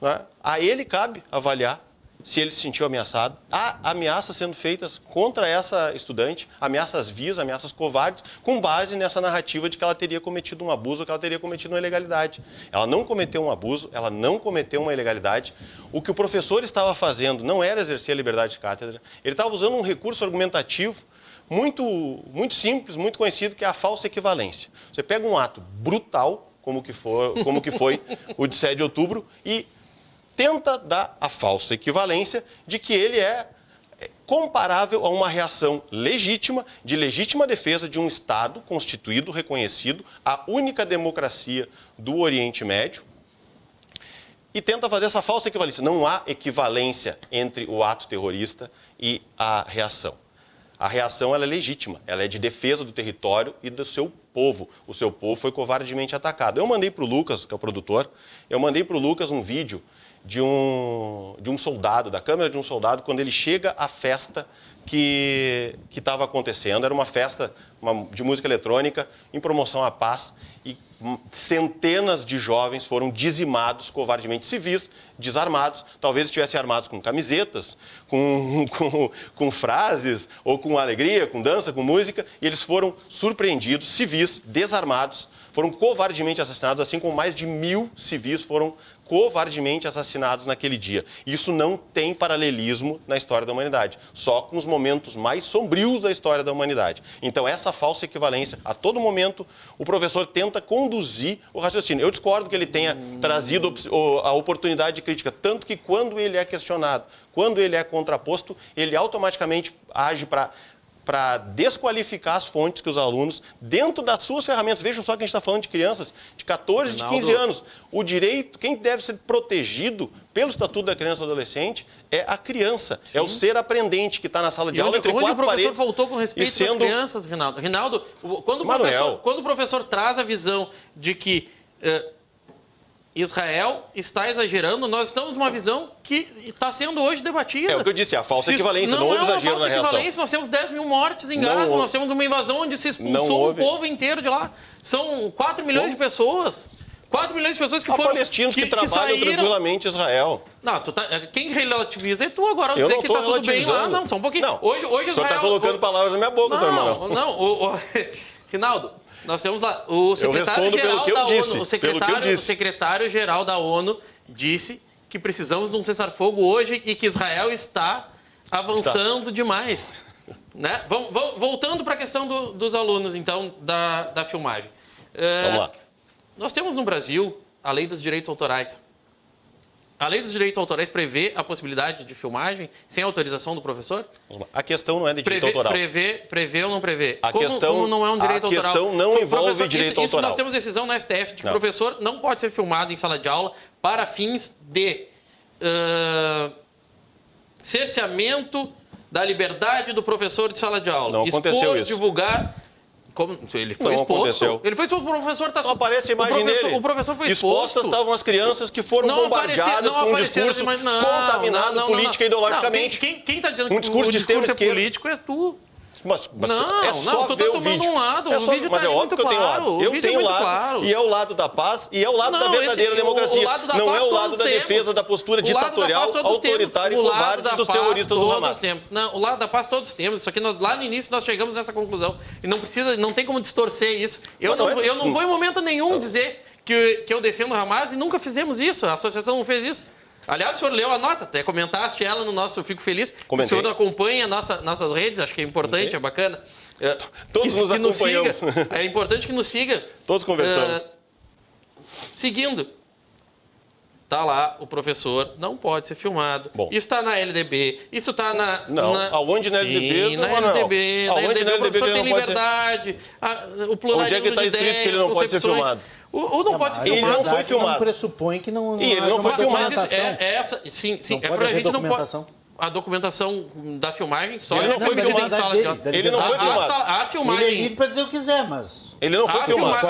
né, a ele cabe avaliar se ele se sentiu ameaçado. Há ameaças sendo feitas contra essa estudante, ameaças vias, ameaças covardes, com base nessa narrativa de que ela teria cometido um abuso ou que ela teria cometido uma ilegalidade. Ela não cometeu um abuso, ela não cometeu uma ilegalidade. O que o professor estava fazendo não era exercer a liberdade de cátedra, ele estava usando um recurso argumentativo muito simples, muito conhecido, que é a falsa equivalência. Você pega um ato brutal, como que foi o de 7 de outubro, e tenta dar a falsa equivalência de que ele é comparável a uma reação legítima, de legítima defesa de um Estado constituído, reconhecido, a única democracia do Oriente Médio, e tenta fazer essa falsa equivalência. Não há equivalência entre o ato terrorista e a reação. A reação ela é legítima, ela é de defesa do território e do seu povo. O seu povo foi covardemente atacado. Eu mandei para o Lucas, que é o produtor, um vídeo de um soldado, da câmera de um soldado, quando ele chega à festa que estava acontecendo. Era uma festa de música eletrônica em promoção à paz e centenas de jovens foram dizimados covardemente, civis, desarmados, talvez estivessem armados com camisetas, com frases, ou com alegria, com dança, com música, e eles foram surpreendidos, civis, desarmados, foram covardemente assassinados, assim como mais de 1.000 civis foram covardemente assassinados naquele dia. Isso não tem paralelismo na história da humanidade, só com os momentos mais sombrios da história da humanidade. Então, essa falsa equivalência, a todo momento, o professor tenta conduzir o raciocínio. Eu discordo que ele tenha trazido a oportunidade de crítica, tanto que quando ele é questionado, quando ele é contraposto, ele automaticamente age para desqualificar as fontes que os alunos, dentro das suas ferramentas, vejam só que a gente está falando de crianças de 14, de 15 anos. O direito, quem deve ser protegido pelo Estatuto da Criança e do Adolescente é a criança, é o ser aprendente que está na sala de aula entre quatro paredes. Onde o professor voltou com respeito às crianças, Rinaldo? Rinaldo, quando o professor traz a visão de que Israel está exagerando, nós estamos numa visão que está sendo hoje debatida. É o que eu disse, a falsa equivalência, não houve exagero na reação. Nós temos 10 mil mortes em Gaza, nós temos uma invasão onde se expulsou o povo inteiro de lá. São 4 milhões de pessoas. 4 milhões de pessoas que foram... palestinos que trabalham saíram... tranquilamente em Israel. Não, quem relativiza é tu agora, dizer que está tudo bem lá. Não, só um pouquinho. Não, hoje Israel... Você está colocando palavras na minha boca, doutor Manuel. Não, Rinaldo, nós temos lá o secretário-geral da ONU. O secretário-geral da ONU disse que precisamos de um cessar-fogo hoje e que Israel está avançando demais. Né? Voltando para a questão dos alunos, então, da filmagem. Vamos lá. Nós temos no Brasil a lei dos direitos autorais. A lei dos direitos autorais prevê a possibilidade de filmagem sem autorização do professor? A questão não é de direito autoral. Prevê ou não prevê? Como não é um direito autoral? A questão não envolve direito autoral. Nós temos decisão na STF de que o professor não pode ser filmado em sala de aula para fins de cerceamento da liberdade do professor de sala de aula. Não aconteceu isso. Divulgar... Ele foi exposto. Aconteceu. Ele foi exposto, o professor está... Não aparece a imagem dele. O professor foi exposto. Expostas estavam as crianças que foram bombardeadas com um discurso contaminado política e ideologicamente. Quem está dizendo que o discurso é político é tu. Mas tu tá tomando um lado. O vídeo mas tá é óbvio que eu tenho lado. Eu tenho lado. Claro. E é o lado da paz e é o lado da verdadeira democracia. Não é o lado da defesa da postura ditatorial, autoritária e covarde dos terroristas do Hamas. Não, o lado da paz todos temos. Isso aqui lá no início nós chegamos nessa conclusão. E não tem como distorcer isso. Eu não vou em momento nenhum dizer que eu defendo o Hamas e nunca fizemos isso. A associação não fez isso. Aliás, o senhor leu a nota, até comentaste ela no nosso Fico Feliz. Comentei. O senhor acompanha nossas redes, acho que é importante, é bacana. Todos nos acompanhamos. É importante que nos siga. Todos conversamos. Seguindo. Está lá, o professor não pode ser filmado. Bom. Isso está na LDB, isso está na... Não, aonde na LDB? Sim, na LDB. Na LDB o professor tem liberdade, o pluralismo. Onde é que está escrito que ele não pode ser filmado? Ou não pode ser filmado. Ele não foi filmado. Não pressupõe que não e ele não foi filmado. Sim, é para a gente não pode. a documentação da filmagem só Ele não foi filmado em sala de aula. Ele não foi filmado. A filmagem... Ele é livre para dizer o que quiser, mas... Ele não foi filmado.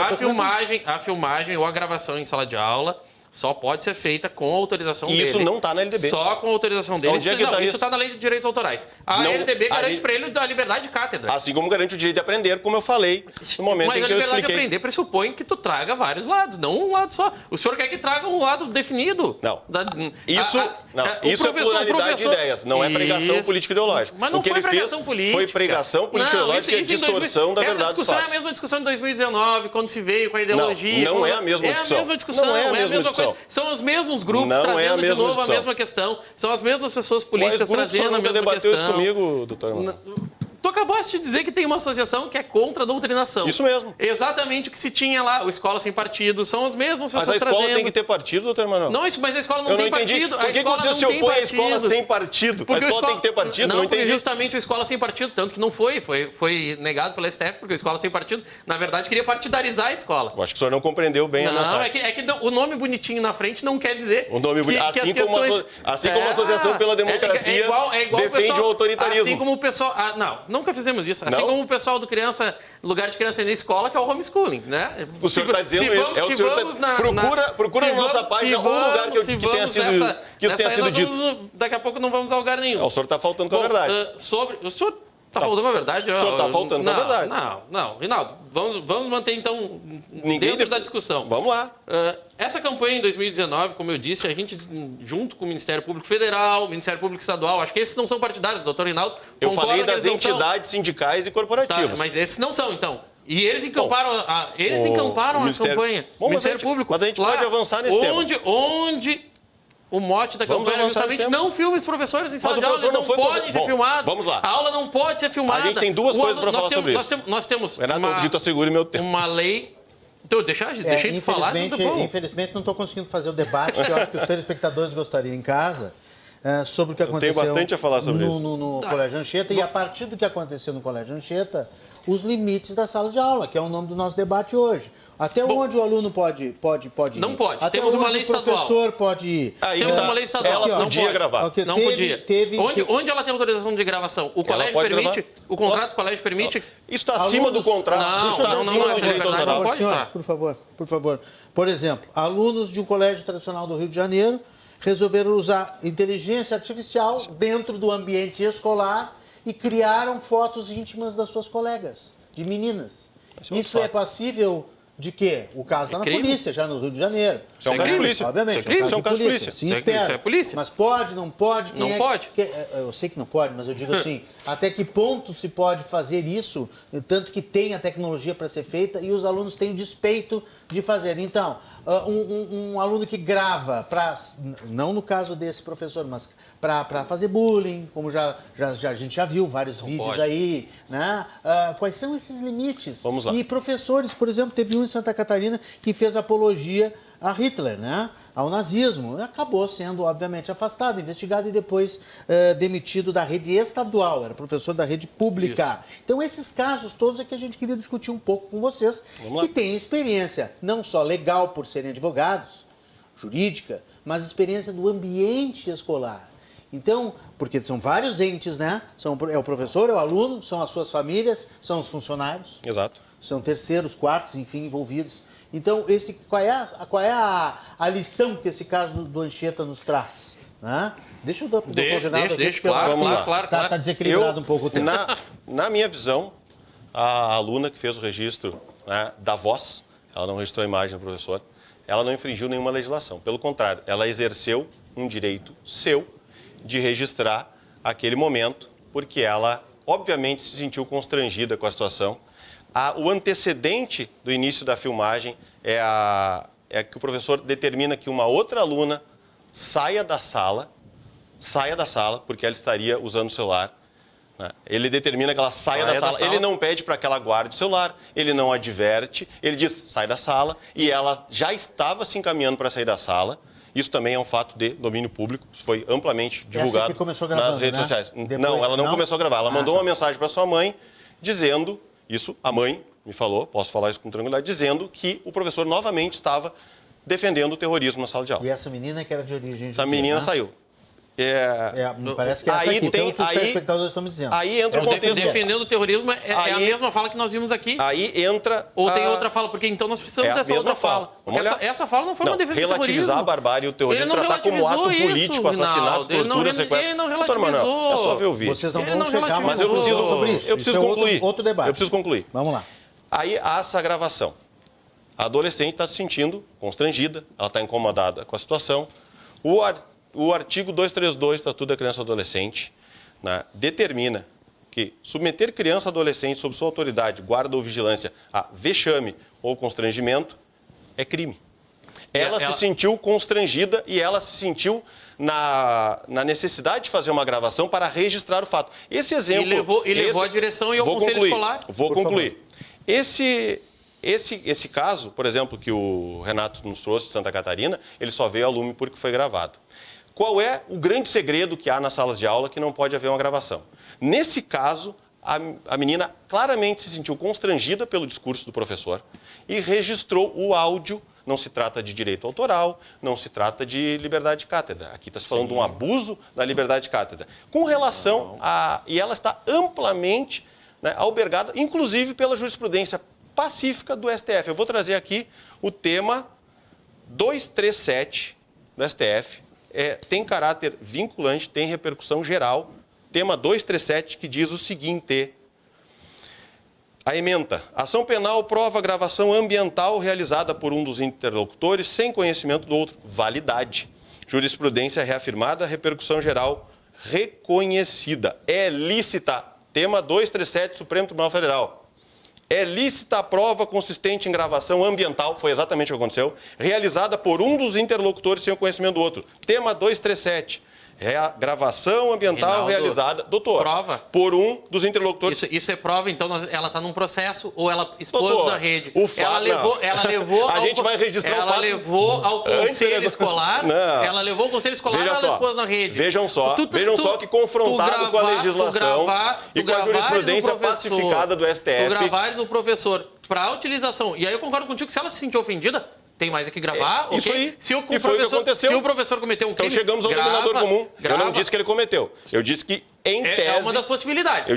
A filmagem ou a gravação em sala de aula só pode ser feita com autorização dele. E isso não está na LDB. Só com autorização dele. Onde é que tá isso está na Lei de Direitos Autorais. A LDB garante para ele a liberdade de cátedra. Assim como garante o direito de aprender, como eu falei no momento em que eu expliquei. Mas a liberdade de aprender pressupõe que tu traga vários lados, não um lado só. O senhor quer que traga um lado definido. Não. Isso é pluralidade de ideias, não é pregação político-ideológica. Mas não foi pregação política. Foi pregação político-ideológica e distorção da verdade dos fatos. Essa discussão é a mesma discussão de 2019, quando se veio com a ideologia. Não é a mesma discussão. É a mesma discussão, não é a mesma coisa. São os mesmos grupos trazendo de novo a mesma questão. São as mesmas pessoas políticas trazendo a mesma questão. Isso comigo, doutor Emanuel. Tu acabaste de dizer que tem uma associação que é contra a doutrinação. Isso mesmo. Exatamente o que se tinha lá, o Escola Sem Partido, são as mesmas pessoas trazendo. Mas a escola tem que ter partido, doutor Emanuel? Não, mas a escola não tem partido. Por que você se opõe à escola sem partido? A escola tem que ter partido? Não, porque justamente a escola sem partido, tanto que não foi negado pela STF, porque a escola sem partido, na verdade, queria partidarizar a escola. Eu acho que o senhor não compreendeu bem a mensagem. Não, é que o nome bonitinho na frente não quer dizer o nome que as questões... Assim como a Associação pela Democracia defende o autoritarismo. Assim como o pessoal... nunca fizemos isso. Assim como o pessoal do lugar de criança na escola, que é o homeschooling, né? O senhor está dizendo isso. Procura na nossa página um lugar que isso tenha sido dito. Daqui a pouco não vamos a lugar nenhum. O senhor está faltando com a verdade. O senhor está faltando com a verdade? O senhor está faltando com a verdade. Não, Rinaldo, vamos manter então dentro da discussão. Vamos lá. Essa campanha em 2019, como eu disse, a gente, junto com o Ministério Público Federal, Ministério Público Estadual, acho que esses não são partidários, doutor Rinaldo. Eu falei das entidades sindicais e corporativas. Tá, mas esses não são, então. E eles encamparam a campanha. Bom, Ministério Público. Mas a gente pode avançar nesse tema. Onde o mote da campanha é justamente não filme os professores em sala de aula, eles não podem ser filmados. Vamos lá. A aula não pode ser filmada. A gente tem duas coisas para falar sobre isso. Nós temos uma lei... Então, deixei de falar. Infelizmente, não estou conseguindo fazer o debate que eu acho que os telespectadores gostariam em casa sobre o que aconteceu bastante a falar sobre no Colégio Anchieta. E a partir do que aconteceu no Colégio Anchieta, os limites da sala de aula, que é o nome do nosso debate hoje. Até onde o aluno pode ir? Não pode. Até temos onde uma lei estadual. O professor pode ir? Temos uma lei estadual. Ela podia gravar. Não podia. Onde ela tem autorização de gravação? O colégio permite? O contrato do colégio permite? Isso está acima do contrato. Não, senhores, por favor. Por exemplo, alunos de um colégio tradicional do Rio de Janeiro resolveram usar inteligência artificial dentro do ambiente escolar e criaram fotos íntimas das suas colegas, de meninas. Isso é passível de quê? O caso está na polícia, já no Rio de Janeiro. Isso é um caso de polícia. Obviamente, isso é um caso de polícia. Sim, espera. Isso é polícia. Mas pode, não pode? Não pode. Eu sei que não pode, mas eu digo assim, até que ponto se pode fazer isso, tanto que tem a tecnologia para ser feita e os alunos têm o despeito de fazer. Então, um aluno que grava, não no caso desse professor, mas para fazer bullying, como a gente já viu vários vídeos aí, né? Quais são esses limites? Vamos lá. E professores, por exemplo, teve um em Santa Catarina que fez apologia a Hitler, né? Ao nazismo. Acabou sendo, obviamente, afastado, investigado e depois demitido da rede estadual. Era professor da rede pública. Isso. Então, esses casos todos é que a gente queria discutir um pouco com vocês, que têm experiência, não só legal por serem advogados, jurídica, mas experiência do ambiente escolar. Então, porque são vários entes, né? É o professor, é o aluno, são as suas famílias, são os funcionários. Exato. São terceiros, quartos, enfim, envolvidos. Então, qual é a lição que esse caso do Anchieta nos traz? Né? Deixa o doutor Renato aqui, claro. Está desequilibrado um pouco o tempo. Na minha visão, a aluna que fez o registro, né, da voz, ela não registrou a imagem do professor, ela não infringiu nenhuma legislação. Pelo contrário, ela exerceu um direito seu de registrar aquele momento, porque ela, obviamente, se sentiu constrangida com a situação. O antecedente do início da filmagem é que o professor determina que uma outra aluna saia da sala, porque ela estaria usando o celular. Né? Ele determina que ela saia da sala. Ele não pede para que ela guarde o celular, ele não adverte, ele diz, sai da sala, e ela já estava se encaminhando para sair da sala. Isso também é um fato de domínio público, isso foi amplamente divulgado nas redes sociais. Não, ela não começou a gravar, ela mandou uma mensagem para sua mãe dizendo... Isso, a mãe me falou, posso falar isso com tranquilidade, dizendo que o professor novamente estava defendendo o terrorismo na sala de aula. E essa menina que era de origem judia? Essa menina saiu. Parece que é essa aqui, pelo que os telespectadores estão me dizendo. Aí entra o contexto. Defendendo o terrorismo é a mesma fala que nós vimos aqui. Aí entra... Ou tem outra fala? Porque então nós precisamos dessa outra fala. Essa fala não foi uma defesa do terrorismo. Relativizar a barbárie e o terrorismo, tratar como ato político, assassinato, tortura, sequestro. Ele não relativizou. É só ver o vídeo. Vocês não vão chegar, mas eu preciso sobre isso. Eu preciso concluir. Outro debate. Eu preciso concluir. Vamos lá. Aí há essa gravação. A adolescente está se sentindo constrangida, ela está incomodada com a situação. O artigo 232 do Estatuto da Criança e do Adolescente, né, determina que submeter criança ou adolescente sob sua autoridade, guarda ou vigilância a vexame ou constrangimento é crime. Ela se sentiu constrangida e ela se sentiu na necessidade de fazer uma gravação para registrar o fato. Esse exemplo... E levou a direção e ao conselho escolar. Vou concluir. Esse caso, por exemplo, que o Renato nos trouxe de Santa Catarina, ele só veio a lume porque foi gravado. Qual é o grande segredo que há nas salas de aula que não pode haver uma gravação? Nesse caso, a menina claramente se sentiu constrangida pelo discurso do professor e registrou o áudio. Não se trata de direito autoral, não se trata de liberdade de cátedra. Aqui está se falando de um abuso da liberdade de cátedra. Com relação a... E ela está amplamente, né, albergada, inclusive pela jurisprudência pacífica do STF. Eu vou trazer aqui o tema 237 do STF. Tem caráter vinculante, tem repercussão geral. Tema 237, que diz o seguinte: a ementa. Ação penal prova gravação ambiental realizada por um dos interlocutores sem conhecimento do outro. Validade. Jurisprudência reafirmada, repercussão geral reconhecida. É lícita. Tema 237, Supremo Tribunal Federal. É lícita a prova consistente em gravação ambiental, foi exatamente o que aconteceu, realizada por um dos interlocutores sem o conhecimento do outro. Tema 237. Gravação ambiental realizada, doutor, prova por um dos interlocutores. Isso é prova, então ela está num processo ou ela expôs doutor, na rede? O fato, ela levou a gente vai registrar o fato. Ela levou ao conselho escolar. Não. Ela levou ao conselho escolar. Ela expôs na rede. Vejam só que confrontado com a legislação e com a jurisprudência pacificada do STF. Tu gravares o professor para utilização. E aí eu concordo contigo que se ela se sentir ofendida, tem mais que gravar. Isso okay? aí. Se o professor cometeu um crime, então chegamos ao denominador comum. Eu não disse que ele cometeu. Eu disse que, em tese... É uma das possibilidades.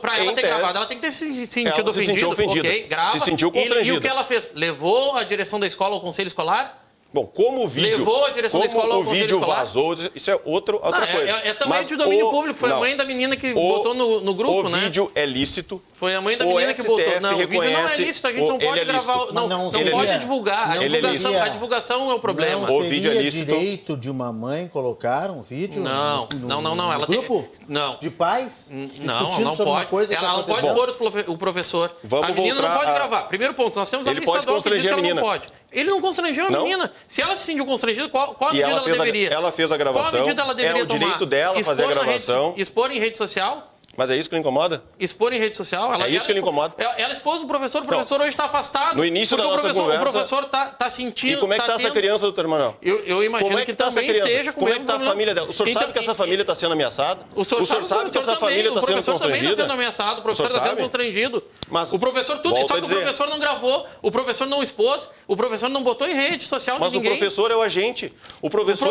Para ela ter gravado, ela tem que ter se sentido ofendida. Okay, grava. Se sentiu constrangida. E o que ela fez? Levou a direção da escola ao conselho escolar? Bom, como o vídeo... Levou a direção da escola ao conselho escolar? Vazou, isso é outra coisa. Também de domínio público. Foi a mãe da menina que botou no grupo, né? O vídeo é lícito. Foi a mãe da menina que botou. Não, o vídeo não é lícito. A gente não pode gravar... Não pode divulgar. A divulgação é o problema. Não seria direito de uma mãe colocar um vídeo no grupo? Não. De pais? Não pode. Ela não pode expor o professor. A menina não pode gravar. Primeiro ponto, nós temos a lei estadual que diz que ela não pode. Ele não constrangeu a menina. Se ela se sentiu constrangida, qual a medida ela deveria? Ela fez a gravação. Qual a medida ela deveria tomar? É o direito dela fazer a gravação. Expor em rede social? Mas é isso que lhe incomoda? Expor em rede social? É isso que lhe incomoda? Ela expôs o professor hoje está afastado. No início da nossa conversa... O professor está sentindo... E como é que está essa criança, doutor Manuel? Eu imagino que também esteja com o mesmo problema. Como é que está a família dela? O senhor sabe que essa família está sendo ameaçada? O senhor sabe que essa família está sendo constrangida? O professor também está sendo ameaçado, o professor está sendo constrangido. Mas o professor só que o professor não gravou, o professor não expôs, o professor não botou em rede social de ninguém. Mas o professor é o agente.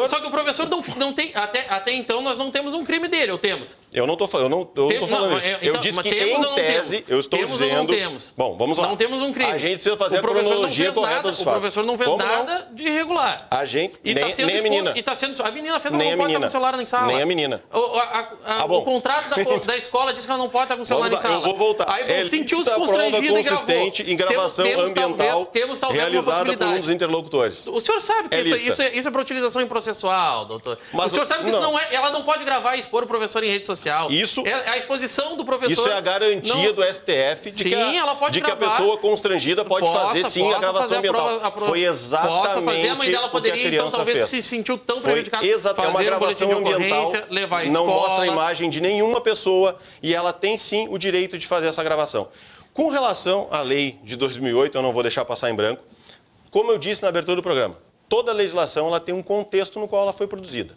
Só que o professor não tem... Até então nós não temos um crime dele, ou temos? Eu não estou falando isso. Eu disse que, em tese, eu estou dizendo... Não temos. Bom, vamos lá. Não temos um crime. A gente precisa fazer a cronologia correta dos fatos. O professor não fez nada de irregular. A gente... Nem a menina. A menina fez, ela não pode estar com o celular em sala. Nem a menina. O contrato da escola diz que ela não pode estar com o celular em sala. Eu vou voltar. Aí sentiu-se constrangido e gravou. Consistente em gravação ambiental realizada por um dos interlocutores. O senhor sabe que isso é para utilização processual, doutor. O senhor sabe que isso não é... Ela não pode gravar e expor o professor em rede social. Isso... É a exposição do professor... Isso é a garantia do STF de que a pessoa constrangida pode fazer, sim, a gravação ambiental. Foi exatamente a mãe dela poderia, então, talvez se sentiu tão prejudicada. Fazer uma gravação ambiental, levar a escola. Não mostra a imagem de nenhuma pessoa e ela tem, sim, o direito de fazer essa gravação. Com relação à lei de 2008, eu não vou deixar passar em branco, como eu disse na abertura do programa, toda legislação ela tem um contexto no qual ela foi produzida.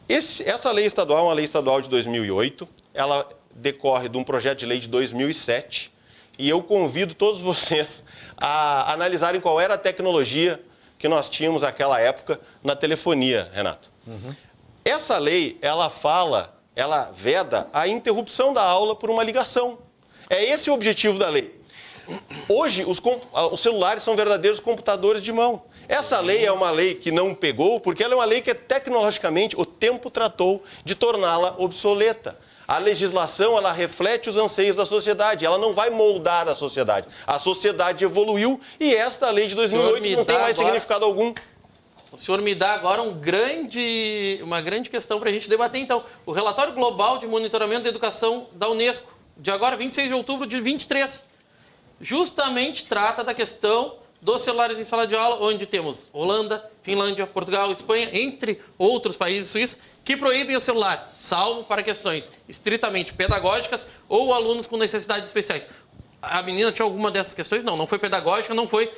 Essa lei estadual é uma lei estadual de 2008, ela decorre de um projeto de lei de 2007 e eu convido todos vocês a analisarem qual era a tecnologia que nós tínhamos naquela época na telefonia, Renato. Essa lei, ela veda a interrupção da aula por uma ligação. É esse o objetivo da lei. Hoje, os celulares são verdadeiros computadores de mão. Essa lei é uma lei que não pegou, porque ela é uma lei que tecnologicamente o tempo tratou de torná-la obsoleta. A legislação, ela reflete os anseios da sociedade, ela não vai moldar a sociedade. A sociedade evoluiu e esta lei de 2008 não tem mais significado algum. O senhor me dá agora uma grande questão para a gente debater, então. O relatório global de monitoramento da educação da Unesco, de agora, 26 de outubro de 23, justamente trata da questão dos celulares em sala de aula, onde temos Holanda, Finlândia, Portugal, Espanha, entre outros países, Suíça, que proíbem o celular, salvo para questões estritamente pedagógicas ou alunos com necessidades especiais. A menina tinha alguma dessas questões? Não foi pedagógica, não foi...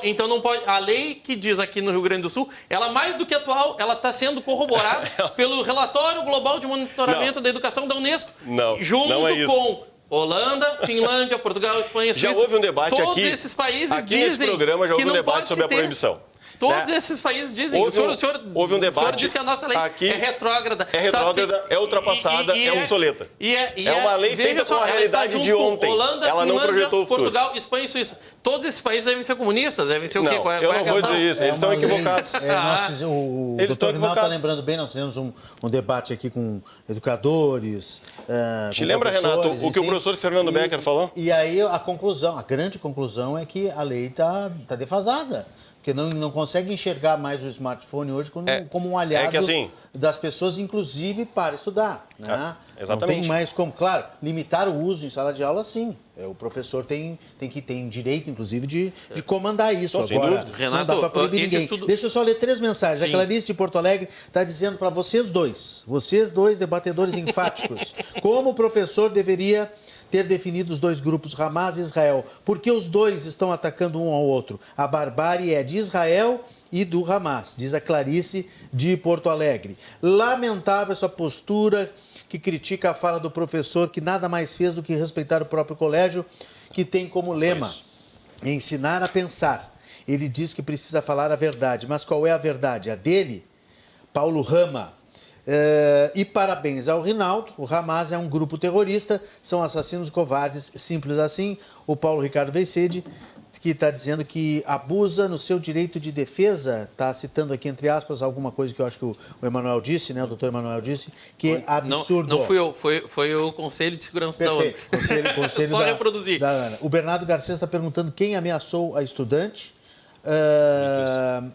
Então não pode... A lei que diz aqui no Rio Grande do Sul, ela mais do que atual, ela está sendo corroborada pelo relatório global de monitoramento da educação da Unesco, junto com Holanda, Finlândia, Portugal, Espanha, Suíça. Já houve um debate todos aqui. Todos esses países aqui dizem nesse programa já houve um debate sobre a proibição. Todos esses países dizem. Houve um debate. O senhor diz que a nossa lei aqui é retrógrada. É retrógrada, é ultrapassada, é obsoleta. É uma lei feita com a realidade de ontem. Holanda, ela não projetou o futuro. Portugal, Espanha e Suíça. Todos esses países devem ser comunistas, devem ser o quê? Eu não vou dizer isso, eles estão equivocados. O doutor Rinaldo está lembrando bem, nós fizemos um debate aqui com educadores, Te lembra, Renato, o que o professor Fernando Becker falou? E aí a grande conclusão é que a lei está defasada. Porque não consegue enxergar mais o smartphone hoje como um aliado das pessoas, inclusive para estudar. Né? Exatamente. Não tem mais como, claro, limitar o uso em sala de aula, sim. O professor tem direito, inclusive, de comandar isso. Sem agora, dúvida. Renato, não dá para proibir ninguém. Deixa eu só ler 3 mensagens. Sim. A Clarice de Porto Alegre está dizendo para vocês dois debatedores enfáticos, como o professor deveria ter definido os 2 grupos, Hamas e Israel, porque os 2 estão atacando um ao outro. A barbárie é de Israel e do Hamas, diz a Clarice de Porto Alegre. Lamentável essa postura que critica a fala do professor, que nada mais fez do que respeitar o próprio colégio, que tem como lema ensinar a pensar. Ele diz que precisa falar a verdade, mas qual é a verdade? A dele? Paulo Rama. E parabéns ao Rinaldo, o Hamas é um grupo terrorista, são assassinos covardes, simples assim. O Paulo Ricardo Veicede, que está dizendo que abusa no seu direito de defesa, está citando aqui entre aspas alguma coisa que eu acho que o Emanuel disse, né? O doutor Emanuel disse, que é absurdo. Não fui eu, foi o Conselho de Segurança da ONU. Conselho Só reproduzir. O Bernardo Garcês está perguntando quem ameaçou a estudante.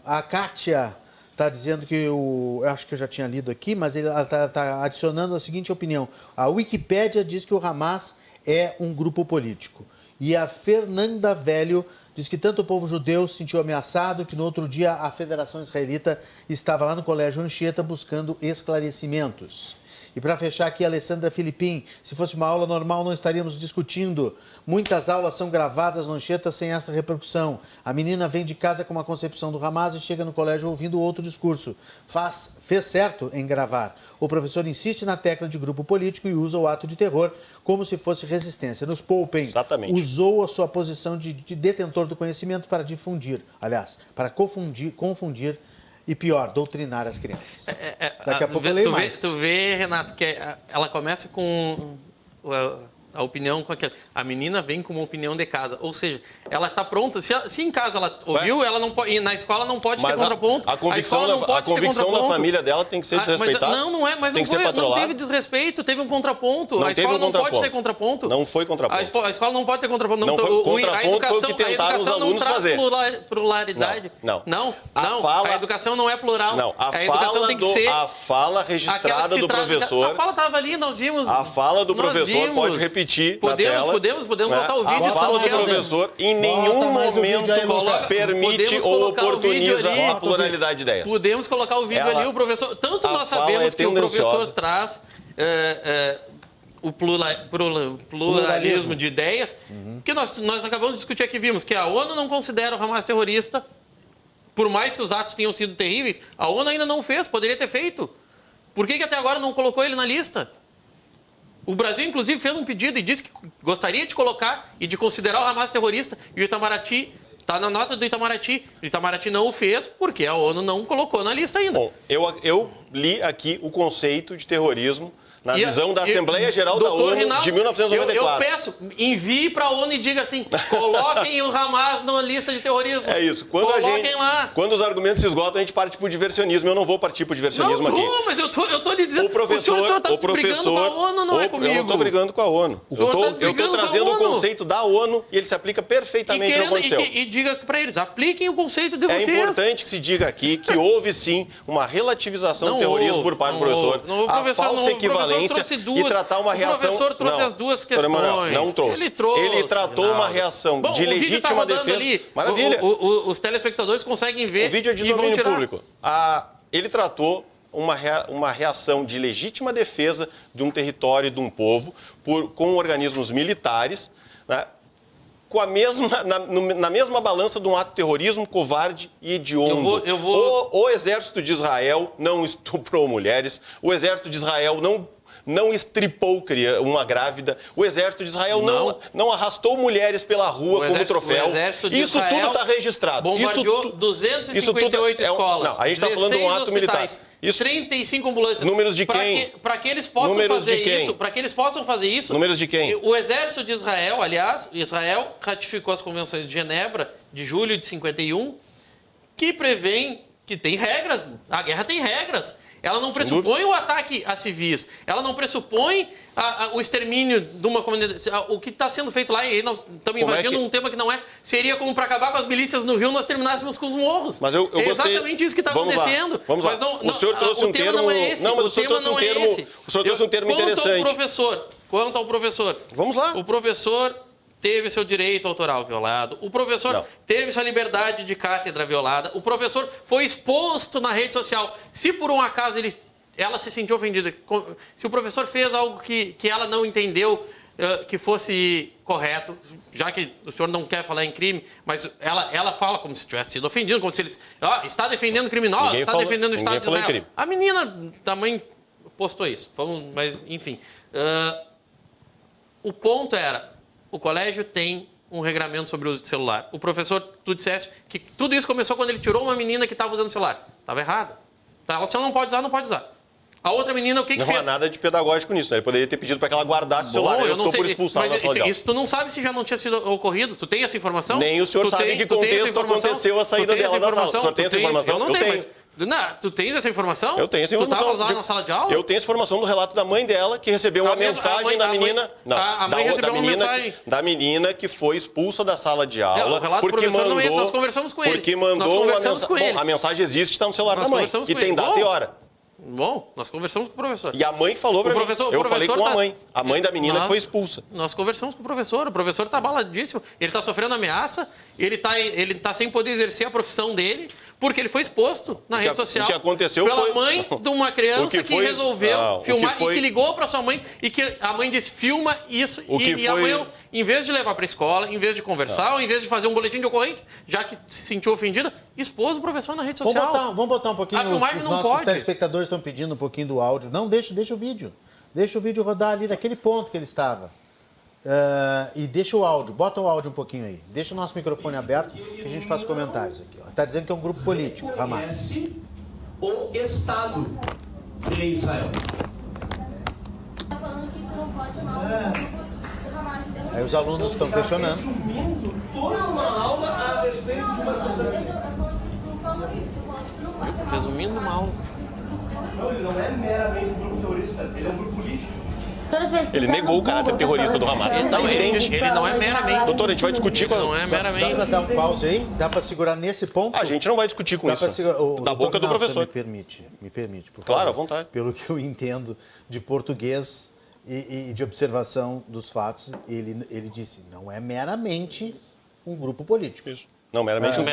A Kátia está dizendo que eu acho que eu já tinha lido aqui, mas ela está adicionando a seguinte opinião. A Wikipédia diz que o Hamas é um grupo político. E a Fernanda Velho diz que tanto o povo judeu se sentiu ameaçado que no outro dia a Federação Israelita estava lá no Colégio Anchieta buscando esclarecimentos. E para fechar aqui, a Alessandra Filipim, se fosse uma aula normal não estaríamos discutindo. Muitas aulas são gravadas no Anchieta sem esta repercussão. A menina vem de casa com uma concepção do Hamas e chega no colégio ouvindo outro discurso. Fez certo em gravar. O professor insiste na tecla de grupo político e usa o ato de terror como se fosse resistência. Nos poupem. Exatamente. Usou a sua posição de detentor do conhecimento para difundir, aliás, para confundir e pior, doutrinar as crianças. Daqui a pouco eu leio mais. Tu vê, Renato, que ela começa com a opinião com aquela. A menina vem com uma opinião de casa. Ou seja, ela está pronta. Se em casa ela ouviu, ela não pode. E na escola não pode ter contraponto. A convicção da família dela tem que ser desrespeitada. Não é, mas não teve desrespeito, teve um contraponto. A escola não pode ter contraponto. Não foi contraponto. A escola não pode ter contraponto. A educação não traz pluralidade. Não. A educação não é plural. A educação tem que ser. A fala registrada do professor. A fala estava ali, nós vimos. A fala do professor pode repetir. Podemos voltar o vídeo. A fala do professor em nenhum momento permite ou oportuniza a pluralidade de ideias. Podemos colocar o vídeo ali, o professor... Tanto nós sabemos que o professor traz o pluralismo de ideias, que nós acabamos de discutir aqui, vimos que a ONU não considera o Hamas terrorista, por mais que os atos tenham sido terríveis, a ONU ainda não fez, poderia ter feito. Por que até agora não colocou ele na lista? O Brasil, inclusive, fez um pedido e disse que gostaria de colocar e de considerar o Hamas terrorista. E o Itamaraty Tá na nota do Itamaraty. O Itamaraty não o fez porque a ONU não colocou na lista ainda. Bom, eu li aqui o conceito de terrorismo na visão da Assembleia Geral da ONU de 1994. Eu peço, envie para a ONU e diga assim, coloquem o Hamas na lista de terrorismo. É isso. Coloquem lá. Quando os argumentos se esgotam, a gente parte pro diversionismo. Eu não vou partir pro diversionismo aqui. Não, mas eu tô lhe dizendo, o senhor tá brigando com a ONU, não é comigo. Eu não tô brigando com a ONU. Eu tô trazendo o conceito da ONU e ele se aplica perfeitamente ao que aconteceu. E diga para eles, apliquem o conceito de vocês. É importante que se diga aqui que houve sim uma relativização do terrorismo por parte do professor. A falsa equivalência e tratar uma reação... O professor trouxe as duas questões. Não trouxe. Ele trouxe. Ele tratou uma reação de legítima defesa. Ali. Maravilha. Os telespectadores conseguem ver. O vídeo é de domínio público. Ele tratou uma reação de legítima defesa de um território e de um povo com organismos militares, né, na mesma balança de um ato de terrorismo covarde e hediondo. O exército de Israel não estuprou mulheres, o exército de Israel não estripou uma grávida, o exército de Israel não arrastou mulheres pela rua como troféu. Isso tudo está registrado. Bombardeou 258 escolas. Não, a gente está falando de um ato militar. 35 ambulâncias. Números de quem? Para que eles possam fazer isso. Números de quem? O exército de Israel, aliás, Israel ratificou as convenções de Genebra de julho de 51, que prevêem que tem regras. A guerra tem regras. Ela não pressupõe o ataque a civis. Ela não pressupõe o extermínio de uma comunidade. O que está sendo feito lá, e aí nós estamos invadindo um tema que não é... Seria como para acabar com as milícias no Rio, nós terminássemos com os morros. Mas eu é exatamente isso que está acontecendo. Vamos lá. Mas não, o senhor trouxe um termo... Não é esse. Não, mas o senhor trouxe um termo... O senhor trouxe um termo interessante. Quanto ao professor... Vamos lá. O professor teve seu direito autoral violado, o professor teve sua liberdade de cátedra violada, o professor foi exposto na rede social. Se por um acaso ela se sentiu ofendida, se o professor fez algo que ela não entendeu que fosse correto, já que o senhor não quer falar em crime, mas ela fala como se tivesse sido ofendido, como se ele está defendendo criminosos, está defendendo o Estado de Israel. A menina da mãe postou isso, mas enfim. O ponto era... O colégio tem um regramento sobre o uso de celular. O professor, tu disseste que tudo isso começou quando ele tirou uma menina que estava usando celular. Estava errado. Ela disse, não pode usar, não pode usar. A outra menina, o que fez? Não há nada de pedagógico nisso, né? Ele poderia ter pedido para que ela guardasse o celular. Eu não sei. Por expulsar da sala de aula. Isso tu não sabe se já não tinha sido ocorrido? Tu tem essa informação? Nem o senhor sabe em que contexto aconteceu a saída dela da sala. O senhor tem essa informação? Eu não tenho. Tu tens essa informação? Eu tenho essa informação. Tu estava lá na sala de aula? Eu tenho essa informação do relato da mãe dela, que recebeu uma mensagem da menina... A mãe recebeu uma mensagem. Da menina que foi expulsa da sala de aula. O relato do professor não é esse, nós conversamos com ele. Porque mandou uma mensagem. Bom, a mensagem existe, está no celular da mãe. E tem data e hora. Bom, nós conversamos com o professor. E a mãe falou para mim. Eu falei com a mãe da menina que foi expulsa. Nós conversamos com o professor está abaladíssimo. Ele está sofrendo ameaça, ele tá sem poder exercer a profissão dele, porque ele foi exposto na rede social. O que aconteceu pela mãe de uma criança que resolveu filmar e que ligou para sua mãe e que a mãe disse, filma isso. E a mãe, em vez de levar para a escola, em vez de conversar, em vez de fazer um boletim de ocorrência, já que se sentiu ofendida, expôs o professor na rede social. Vamos botar um pouquinho, os nossos telespectadores estão pedindo um pouquinho do áudio. Não, deixa o vídeo. Deixa o vídeo rodar ali naquele ponto que ele estava. E deixa o áudio, bota o áudio um pouquinho aí. Deixa o nosso microfone aberto que a gente faz comentários aqui. Está dizendo que é um grupo político, Hamas. O Estado de Israel. Aí os alunos estão questionando. Resumindo toda uma aula a respeito de uma questão. Resumindo uma aula. Não, ele não é meramente um grupo terrorista, ele é um grupo político. Ele negou o caráter terrorista do Hamas. Ele não é meramente. Doutor, a gente vai discutir com... Não é meramente. Dá para dar um pause aí? Dá para segurar nesse ponto? A gente não vai discutir com isso. Da boca do professor. Me permite, por favor. Claro, à vontade. Pelo que eu entendo de português e de observação dos fatos, ele disse, não é meramente um grupo político. Isso. Não, meramente um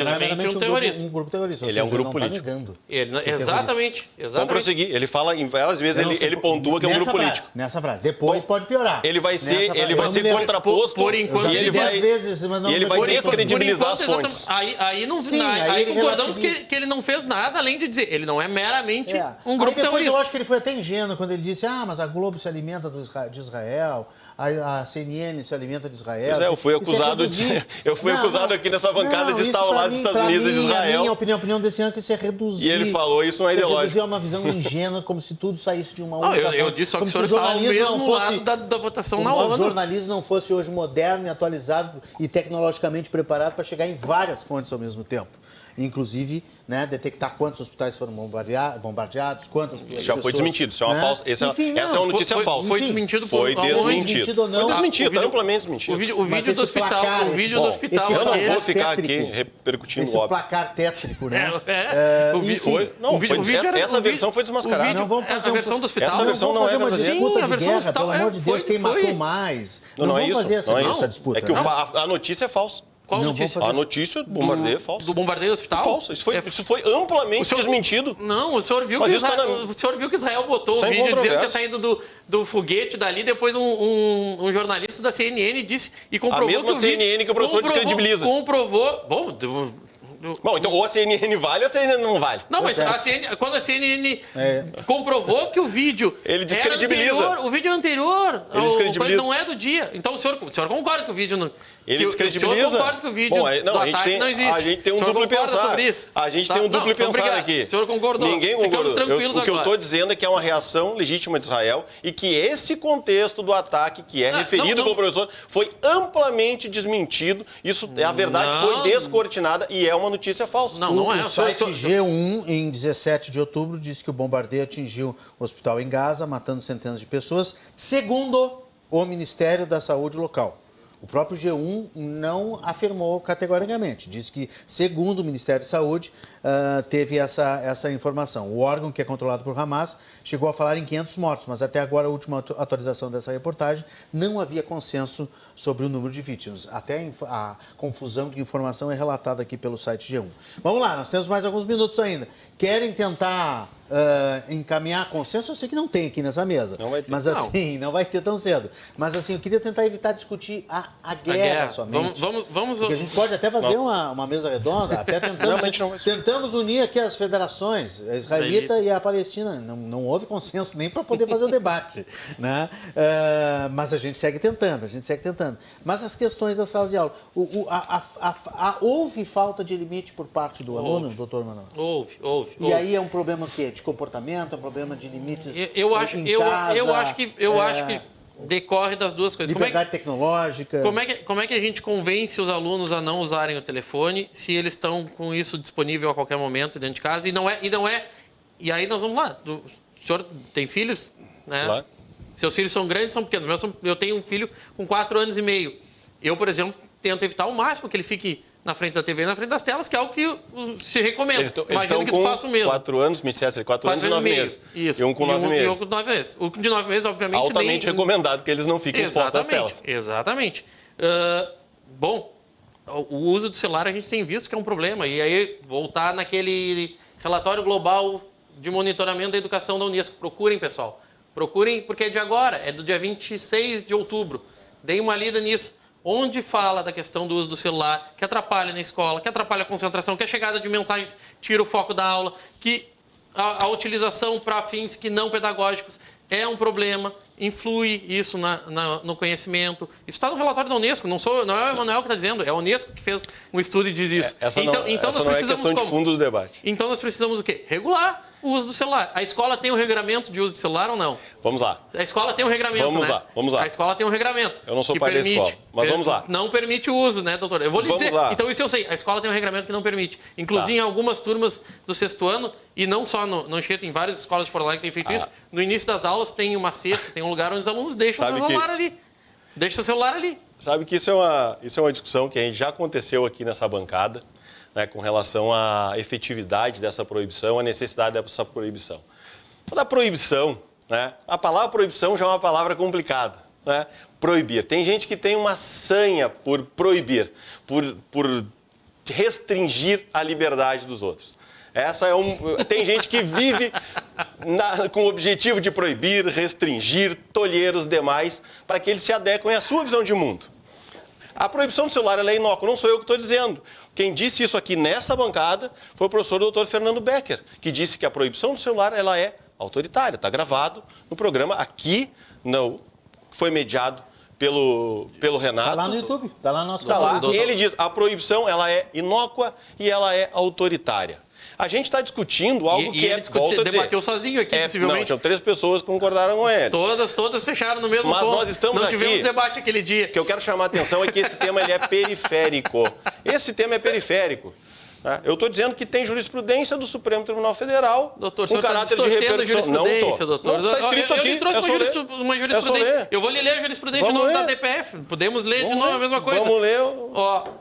terrorista. Um grupo terrorista. Ele é um grupo político. Está negando. Exatamente. Vamos prosseguir. Ele fala, várias vezes, ele pontua que é um grupo político. Nessa frase. Depois pode piorar. Ele vai ser contraposto. Por enquanto. E ele vai descredibilizar as fontes. Aí concordamos que ele não fez nada além de dizer. Ele não é meramente um grupo terrorista. Eu acho que ele foi até ingênuo quando ele disse, mas a Globo se alimenta de Israel, a CNN se alimenta de Israel. Pois eu fui acusado aqui nessa bancada gosta de estar ao lado dos Estados Unidos e de Israel. A minha opinião desse ano é que isso é reduzir. E ele falou isso, não é ideológico. Reduzir a uma visão ingênua, como se tudo saísse de uma única forma. Eu disse só que o senhor está ao mesmo lado da votação na ONU. Como se o jornalismo não fosse hoje moderno e atualizado e tecnologicamente preparado para chegar em várias fontes ao mesmo tempo. Inclusive, né, detectar quantos hospitais foram bombardeados, quantas pessoas... Já foi desmentido, isso é uma falsa... Essa é uma notícia falsa. Foi desmentido por... Foi desmentido ou não? Foi desmentido, amplamente desmentido. O vídeo do hospital... Eu não vou ficar aqui repercutindo esse óbvio. placar tétrico, né? Essa versão foi desmascarada. Não vamos fazer a versão do hospital. Essa versão não é uma verdadeira. disputa de guerra, pelo amor de Deus, quem matou mais. Não vamos fazer essa disputa. É que a notícia é falsa. Qual notícia? A notícia do bombardeio é falsa. Do bombardeio do hospital? É falsa. Isso foi amplamente desmentido. Não, o senhor viu que Israel botou o vídeo dizendo que tinha saído do foguete dali, depois um jornalista da CNN disse e comprovou que o vídeo... A mesma CNN que o professor descredibiliza. Comprovou... Bom, então ou a CNN vale ou a CNN não vale. Não, mas quando a CNN comprovou que o vídeo ele descredibiliza. O vídeo anterior não é do dia. Então o senhor concorda que o vídeo não... Ele descredibiliza. O senhor concorda que o vídeo do ataque não existe. A gente tem um duplo pensar. Sobre isso? A gente tem um duplo pensar aqui. O senhor concordou. Ninguém concordou. Ficamos tranquilos agora. O que eu estou dizendo é que é uma reação legítima de Israel e que esse contexto do ataque que é referido pelo professor foi amplamente desmentido. Isso, a verdade foi descortinada e é uma notícia falsa. O site G1, em 17 de outubro, disse que o bombardeio atingiu o hospital em Gaza, matando centenas de pessoas, segundo o Ministério da Saúde local. O próprio G1 não afirmou categoricamente, disse que, segundo o Ministério da Saúde, teve essa informação. O órgão, que é controlado por Hamas, chegou a falar em 500 mortos, mas até agora, a última atualização dessa reportagem, não havia consenso sobre o número de vítimas. Até a confusão de informação é relatada aqui pelo site G1. Vamos lá, nós temos mais alguns minutos ainda. Querem tentar... encaminhar consenso, eu sei que não tem aqui nessa mesa. Não vai ter. Mas assim, não vai ter tão cedo. Mas assim, eu queria tentar evitar discutir a guerra somente. Vamos... Porque a gente pode até fazer uma mesa redonda, até tentamos unir aqui as federações, a israelita e a palestina. Não houve consenso nem para poder fazer o debate, né? Mas a gente segue tentando. Mas as questões das salas de aula, houve falta de limite por parte do aluno, doutor Manuel? Houve. E aí é um problema o quê? De comportamento, é um problema de limites eu acho que decorre das duas coisas. Liberdade tecnológica. Como é que a gente convence os alunos a não usarem o telefone se eles estão com isso disponível a qualquer momento dentro de casa? E aí nós vamos lá. O senhor tem filhos, né? Claro. Seus filhos são grandes, são pequenos. Eu tenho um filho com 4 anos e meio. Eu, por exemplo, tento evitar ao máximo que ele fique na frente da TV, na frente das telas, que é algo que se recomenda. Imagino que tu faça o mesmo. 4 anos, me dissesse, 4 anos e 9 meses. Isso. E um com 9 meses. E um com 9 meses. O de 9 meses, obviamente... Altamente recomendado que eles não fiquem expostos às telas. Exatamente. Bom, o uso do celular a gente tem visto que é um problema. E aí, voltar naquele relatório global de monitoramento da educação da Unesco. Procurem, pessoal. Procurem, porque é de agora. É do dia 26 de outubro. Deem uma lida nisso. Onde fala da questão do uso do celular, que atrapalha na escola, que atrapalha a concentração, que a chegada de mensagens tira o foco da aula, que a utilização para fins que não pedagógicos é um problema, influi isso no conhecimento. Isso está no relatório da Unesco, não é o Emanuel que está dizendo, é a Unesco que fez um estudo e diz isso. Essa não é questão de fundo do debate. Então nós precisamos o quê? Regular o uso do celular. A escola tem um regramento de uso de celular ou não? Vamos lá. A escola tem um regramento, Vamos lá. A escola tem um regramento. Eu não sou pai da escola, mas vamos lá. Não permite o uso, né, doutor? Eu vou lhe dizer. Então isso eu sei. A escola tem um regramento que não permite. Inclusive em algumas turmas do 6º ano, e não só no Anchieta, em várias escolas de Porto Alegre que têm feito isso, no início das aulas tem uma cesta, tem um lugar onde os alunos deixam o seu celular ali. Deixa o celular ali. Sabe que isso é uma discussão que já aconteceu aqui nessa bancada, né, com relação à efetividade dessa proibição, a necessidade dessa proibição. Toda proibição, né, a palavra proibição já é uma palavra complicada, né? Proibir. Tem gente que tem uma sanha por proibir, por restringir a liberdade dos outros. Tem gente que vive com o objetivo de proibir, restringir, tolher os demais para que eles se adequem à sua visão de mundo. A proibição do celular é inócua, não sou eu que estou dizendo. Quem disse isso aqui nessa bancada foi o professor Dr. Fernando Becker, que disse que a proibição do celular ela é autoritária. Está gravado no programa aqui, foi mediado pelo Renato. Tá lá no YouTube, tá lá no nosso Tá canal. lá. Ele diz, a proibição ela é inócua e ela é autoritária. A gente está discutindo algo que debateu sozinho aqui, possivelmente. Não, tinham 3 pessoas que concordaram com ele. Todas fecharam no mesmo ponto. Mas nós estamos não aqui... Não tivemos debate aquele dia. O que eu quero chamar a atenção é que esse tema ele é periférico. Esse tema é periférico. Eu estou dizendo que tem jurisprudência do Supremo Tribunal Federal, doutor, um caráter de repercussão. Não estou. Doutor. Está escrito aqui. Eu trouxe uma jurisprudência. Eu vou lhe ler a jurisprudência de novo da DPF. Podemos ler de novo a mesma coisa. Vamos ler.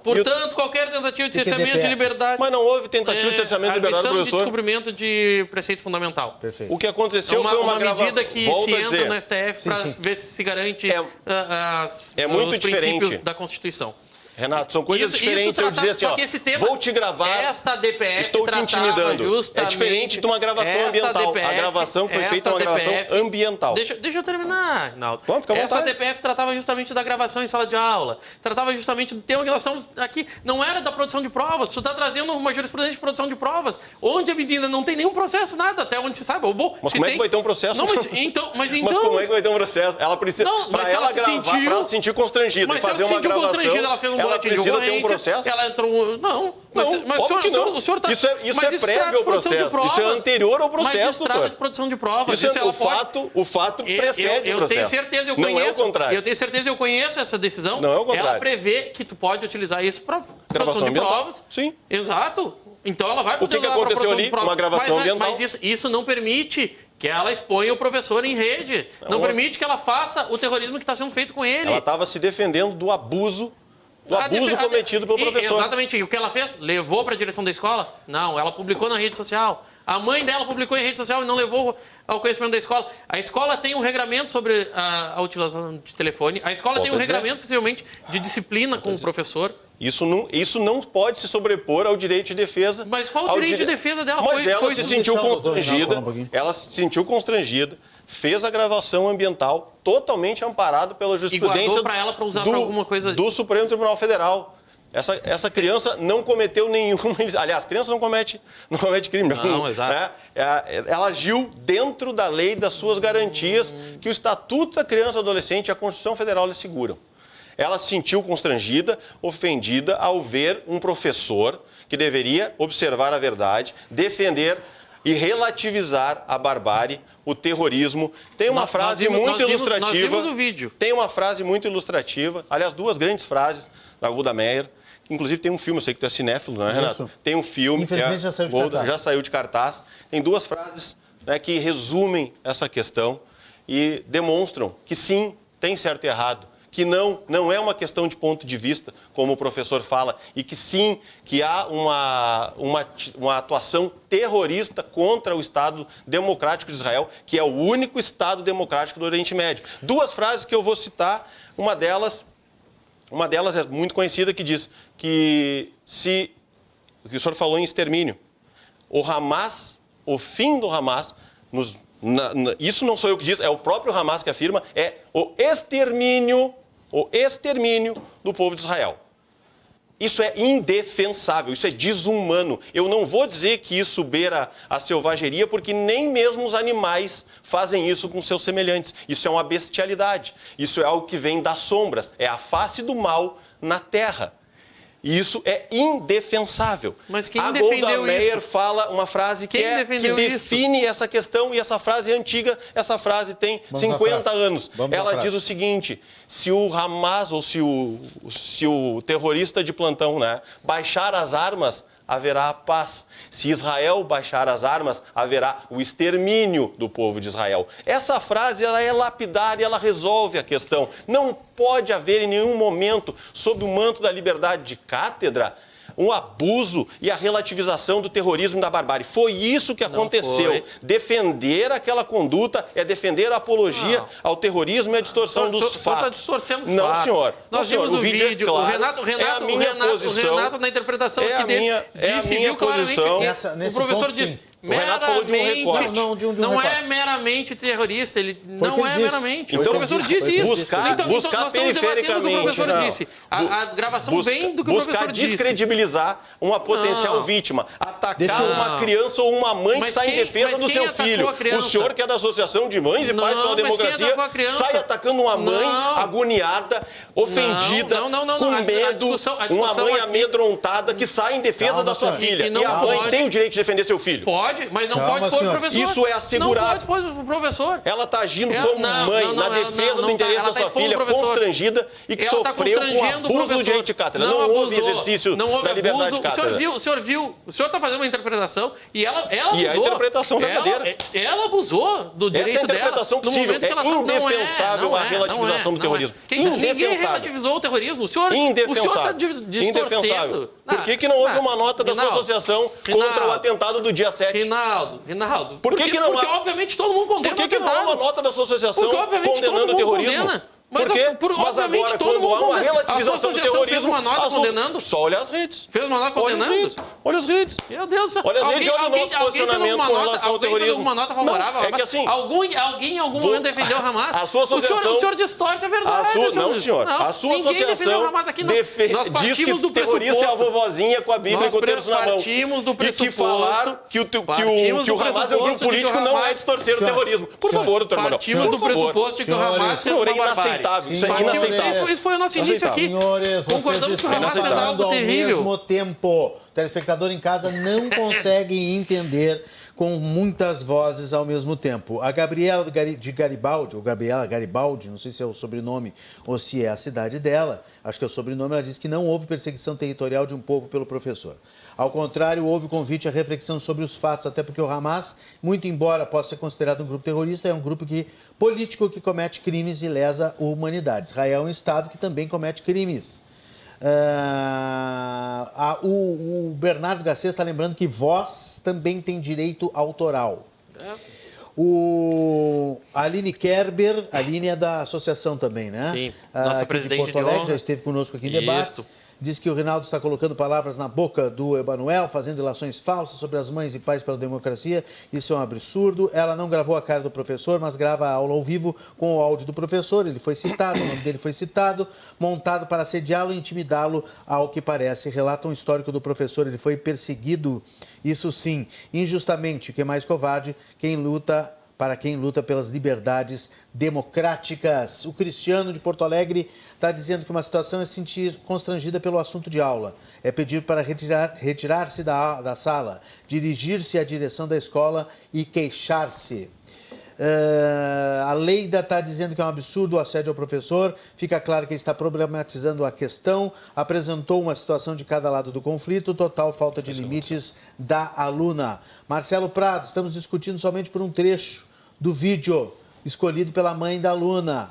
Portanto, qualquer tentativa de cerceamento de liberdade... Mas não houve tentativa de cerceamento de liberdade, professor. De descumprimento de preceito fundamental. Perfeito. O que aconteceu foi uma medida que se entra no STF para ver se se garante os princípios da Constituição. Renato, são coisas diferentes. Eu dizer assim, só que esse tema, vou te gravar, esta DPF estou te intimidando. É diferente de uma gravação ambiental. A gravação foi feita uma gravação ambiental. Deixa eu terminar, Rinaldo. Vamos ficar à vontade. Essa DPF tratava justamente da gravação em sala de aula. Tratava justamente do tema que nós estamos aqui. Não era da produção de provas. Tu está trazendo uma jurisprudência de produção de provas, onde a menina não tem nenhum processo, nada, até onde se saiba. Bom, mas como é que vai ter um processo? Não, mas então... Mas como é que vai ter um processo? Ela precisa... Não, mas para ela gravar, para ela se sentir constrangida. Mas se ela se sentiu constrangida, ela fez um boletim de ocorrência. Ela entrou... Não, mas o senhor está... Isso é prévio ao processo. Isso é anterior ao processo, mas trata de produção de provas. O fato precede o processo. Eu tenho certeza, Não é o contrário. Eu tenho certeza, eu conheço essa decisão. Não é o contrário. Ela prevê que tu pode utilizar isso para produção de provas. Sim. Exato. Então ela vai poder usar para produção de provas. Uma gravação ambiental. Mas isso não permite que ela exponha o professor em rede. Não permite que ela faça o terrorismo que está sendo feito com ele. Ela estava se defendendo do abuso cometido pelo professor. Exatamente. E o que ela fez? Levou para a direção da escola? Não, ela publicou na rede social. A mãe dela publicou em rede social e não levou ao conhecimento da escola. A escola tem um regramento sobre a utilização de telefone. A escola tem um regramento, possivelmente, de disciplina com o professor. Isso não pode se sobrepor ao direito de defesa. Mas qual o direito de defesa dela? Mas ela se sentiu constrangida. Ela se sentiu constrangida. Fez a gravação ambiental totalmente amparada pela jurisprudência do Supremo Tribunal Federal. Essa criança não cometeu nenhum... Aliás, criança não comete crime. Não, exato. Ela agiu dentro da lei, das suas garantias, que o Estatuto da Criança e Adolescente e a Constituição Federal lhe seguram. Ela se sentiu constrangida, ofendida, ao ver um professor que deveria observar a verdade, defender e relativizar a barbárie, o terrorismo. Tem uma frase muito ilustrativa. Nós vimos o vídeo. Tem uma frase muito ilustrativa, aliás, 2 grandes frases da Golda Meir. Inclusive tem um filme, eu sei que tu é cinéfilo, não é, Renato? Isso. Tem um filme. Infelizmente já saiu de cartaz. Já saiu de cartaz. Tem 2 frases, né, que resumem essa questão e demonstram que sim, tem certo e errado. Que não é uma questão de ponto de vista, como o professor fala, e que sim, que há uma atuação terrorista contra o Estado Democrático de Israel, que é o único Estado democrático do Oriente Médio. 2 frases que eu vou citar, uma delas é muito conhecida, que diz que o que o senhor falou em extermínio, o fim do Hamas, isso não sou eu que diz, é o próprio Hamas que afirma, é o extermínio do povo de Israel. Isso é indefensável, isso é desumano. Eu não vou dizer que isso beira a selvageria, porque nem mesmo os animais fazem isso com seus semelhantes. Isso é uma bestialidade. Isso é algo que vem das sombras. É a face do mal na terra. E isso é indefensável. Mas quem a defendeu Golda Meir isso? fala uma frase que define essa questão, e essa frase é antiga, essa frase tem 50 anos. Ela diz o seguinte: se o Hamas ou se o terrorista de plantão, né, baixar as armas, haverá paz. Se Israel baixar as armas, haverá o extermínio do povo de Israel. Essa frase ela é lapidar e ela resolve a questão. Não pode haver em nenhum momento, sob o manto da liberdade de cátedra, um abuso e a relativização do terrorismo e da barbárie. Foi isso que aconteceu. Defender aquela conduta é defender a apologia ao terrorismo e a distorção dos fatos. O senhor está distorcendo os fatos. Não, senhor. Nós vimos o vídeo. É claro, o Renato, na interpretação aqui dele, disse, viu claramente que o professor disse, O Renato falou de um recorte. Não é meramente terrorista, ele não é meramente. Então, o professor disse isso. Buscar nós estamos debatendo o que o professor disse. A gravação vem do que o professor disse. Buscar descredibilizar uma potencial vítima. Atacar uma criança ou uma mãe que sai em defesa do seu filho. O senhor que é da Associação de Mães e Pais pela Democracia sai atacando uma mãe agoniada, ofendida, com medo, uma mãe amedrontada que sai em defesa da sua filha. E a mãe tem o direito de defender seu filho. Pode, mas não pode pôr o professor. Isso é assegurado. Não pode pôr o professor. Ela está agindo como mãe na defesa do interesse da sua filha, constrangida e que sofreu com abuso do direito de cátedra. Não houve exercício da liberdade de cátedra. O senhor está fazendo uma interpretação e ela abusou. E a interpretação verdadeira. Ela abusou do direito dela. Essa interpretação possível é indefensável a relativização do terrorismo. Ninguém relativizou o terrorismo. O senhor está distorcendo. Por que não houve uma nota da sua associação contra o atentado do dia 7? Rinaldo. Porque obviamente todo mundo condena. Por que não há uma nota da sua associação condenando o terrorismo? Mas obviamente todo mundo há uma relativização do terrorismo, fez uma nota condenando. Só olha as redes. Fez uma nota condenando? Olha as redes. Meu Deus do céu. Olha as redes e olha o nosso posicionamento com relação ao terrorismo. Alguém fez uma nota favorável? É que assim... Alguém em algum momento defendeu o Hamas? A sua associação... O senhor distorce a verdade. Não, senhor. A sua associação diz que o terrorista é a vovozinha com a Bíblia e com o terço na mão. E que falar que o Hamas é um grupo político não é distorcer o terrorismo. Por favor, doutor Manuel. Partimos do pressuposto que o Hamas fez uma barbárie. Isso é inaceitável. Isso foi o nosso início aqui. Senhores, concordamos que o Hamas fez algo terrível. Ao mesmo tempo, o telespectador em casa não consegue entender com muitas vozes ao mesmo tempo. A Gabriela de Garibaldi, ou Gabriela Garibaldi, não sei se é o sobrenome ou se é a cidade dela, acho que é o sobrenome, ela diz que não houve perseguição territorial de um povo pelo professor. Ao contrário, houve convite à reflexão sobre os fatos, até porque o Hamas, muito embora possa ser considerado um grupo terrorista, é um grupo político que comete crimes e lesa a humanidade. Israel é um Estado que também comete crimes. O Bernardo Garcês está lembrando que voz também tem direito autoral. A Aline Kerber, a Aline é da associação também, né? Sim, nossa presidente de Porto Alegre, já esteve conosco aqui em debate. Diz que o Rinaldo está colocando palavras na boca do Emanuel, fazendo ilações falsas sobre as mães e pais pela democracia. Isso é um absurdo. Ela não gravou a cara do professor, mas grava a aula ao vivo com o áudio do professor. Ele foi citado, o nome dele foi citado, montado para assediá-lo e intimidá-lo, ao que parece. Relata um histórico do professor, ele foi perseguido, isso sim, injustamente. O que é mais covarde, para quem luta pelas liberdades democráticas. O Cristiano de Porto Alegre está dizendo que uma situação é se sentir constrangida pelo assunto de aula. É pedir para retirar-se da sala, dirigir-se à direção da escola e queixar-se. A Leida está dizendo que é um absurdo o assédio ao professor. Fica claro que ele está problematizando a questão. Apresentou uma situação de cada lado do conflito. Total falta de limites da aluna. Marcelo Prado, estamos discutindo somente por um trecho do vídeo escolhido pela mãe da aluna.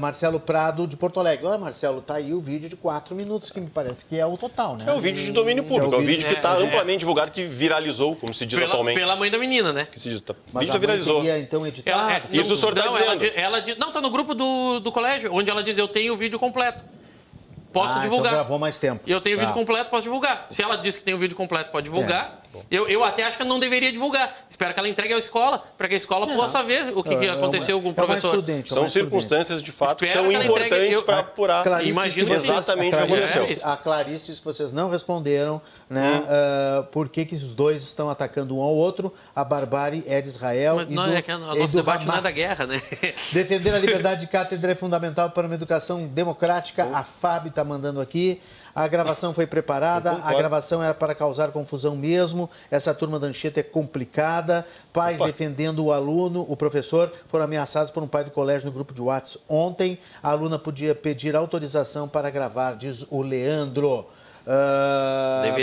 Marcelo Prado, de Porto Alegre. Olha, Marcelo, tá aí o vídeo de 4 minutos, que me parece que é o total, né? É o vídeo de domínio público, é o vídeo que está amplamente divulgado, que viralizou, como se diz atualmente. Pela mãe da menina, né? Que se diz, mas a viralizou. Queria, então, editar. Isso o senhor está dizendo. Não, está no grupo do colégio, onde ela diz, eu tenho o vídeo completo. Posso divulgar. Então gravou mais tempo. E eu tenho o vídeo completo, posso divulgar. Se ela disse que tem o vídeo completo, pode divulgar. Eu até acho que eu não deveria divulgar. Espero que ela entregue à escola, para que a escola possa ver o que aconteceu com o professor. São circunstâncias, de fato, que são importantes para apurar. Imagino exatamente o que aconteceu. A Clarice disse que vocês não responderam, né? Por que os dois estão atacando um ao outro. A barbárie é de Israel e do Hamas. Mas nosso debate não é da guerra, né? Defender a liberdade de cátedra é fundamental para uma educação democrática. A FAB está mandando aqui. A gravação foi preparada, a gravação era para causar confusão mesmo. Essa turma da Anchieta é complicada. Pais defendendo o aluno, o professor, foram ameaçados por um pai do colégio no grupo de WhatsApp ontem. A aluna podia pedir autorização para gravar, diz o Leandro.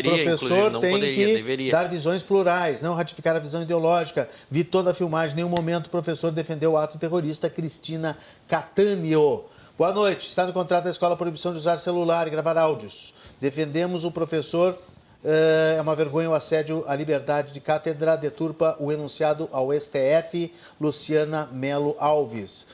Professor tem que dar visões plurais, não ratificar a visão ideológica. Vi toda a filmagem, em nenhum momento o professor defendeu o ato terrorista. Cristina Catânio. Boa noite. Está no contrato da escola a proibição de usar celular e gravar áudios. Defendemos o professor. É uma vergonha o assédio à liberdade de cátedra. Deturpa o enunciado ao STF. Luciana Melo Alves.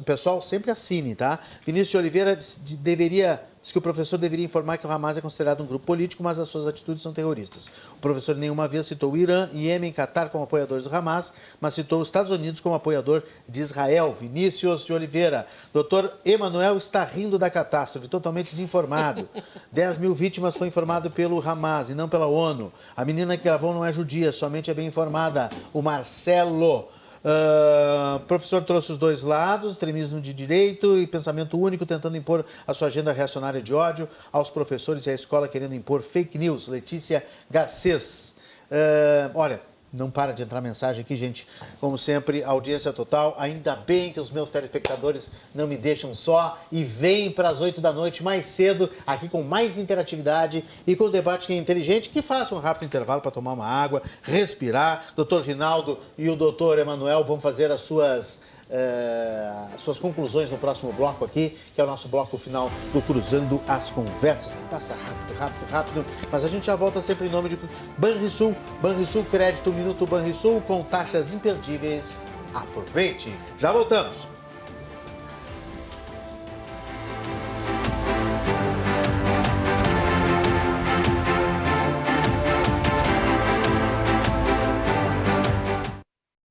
Pessoal, sempre assine, tá? Vinícius de Oliveira deveria diz que o professor deveria informar que o Hamas é considerado um grupo político, mas as suas atitudes são terroristas. O professor nenhuma vez citou o Irã, Iêmen e Catar como apoiadores do Hamas, mas citou os Estados Unidos como apoiador de Israel. Vinícius de Oliveira. Doutor Emanuel está rindo da catástrofe, totalmente desinformado. 10 mil vítimas foi informado pelo Hamas e não pela ONU. A menina que gravou não é judia, somente é bem informada. O Marcelo. O professor trouxe os dois lados, extremismo de direito e pensamento único, tentando impor a sua agenda reacionária de ódio aos professores e à escola, querendo impor fake news. Letícia Garcês. Olha, não para de entrar mensagem aqui, gente. Como sempre, audiência total. Ainda bem que os meus telespectadores não me deixam só e vêm para as 8 da noite mais cedo, aqui com mais interatividade e com debate que é inteligente, que faça um rápido intervalo para tomar uma água, respirar. Doutor Rinaldo e o doutor Emanuel vão fazer as suas conclusões no próximo bloco aqui, que é o nosso bloco final do Cruzando as Conversas, que passa rápido, mas a gente já volta sempre em nome de Banrisul, Crédito Minuto Banrisul, com taxas imperdíveis. Aproveite, já voltamos.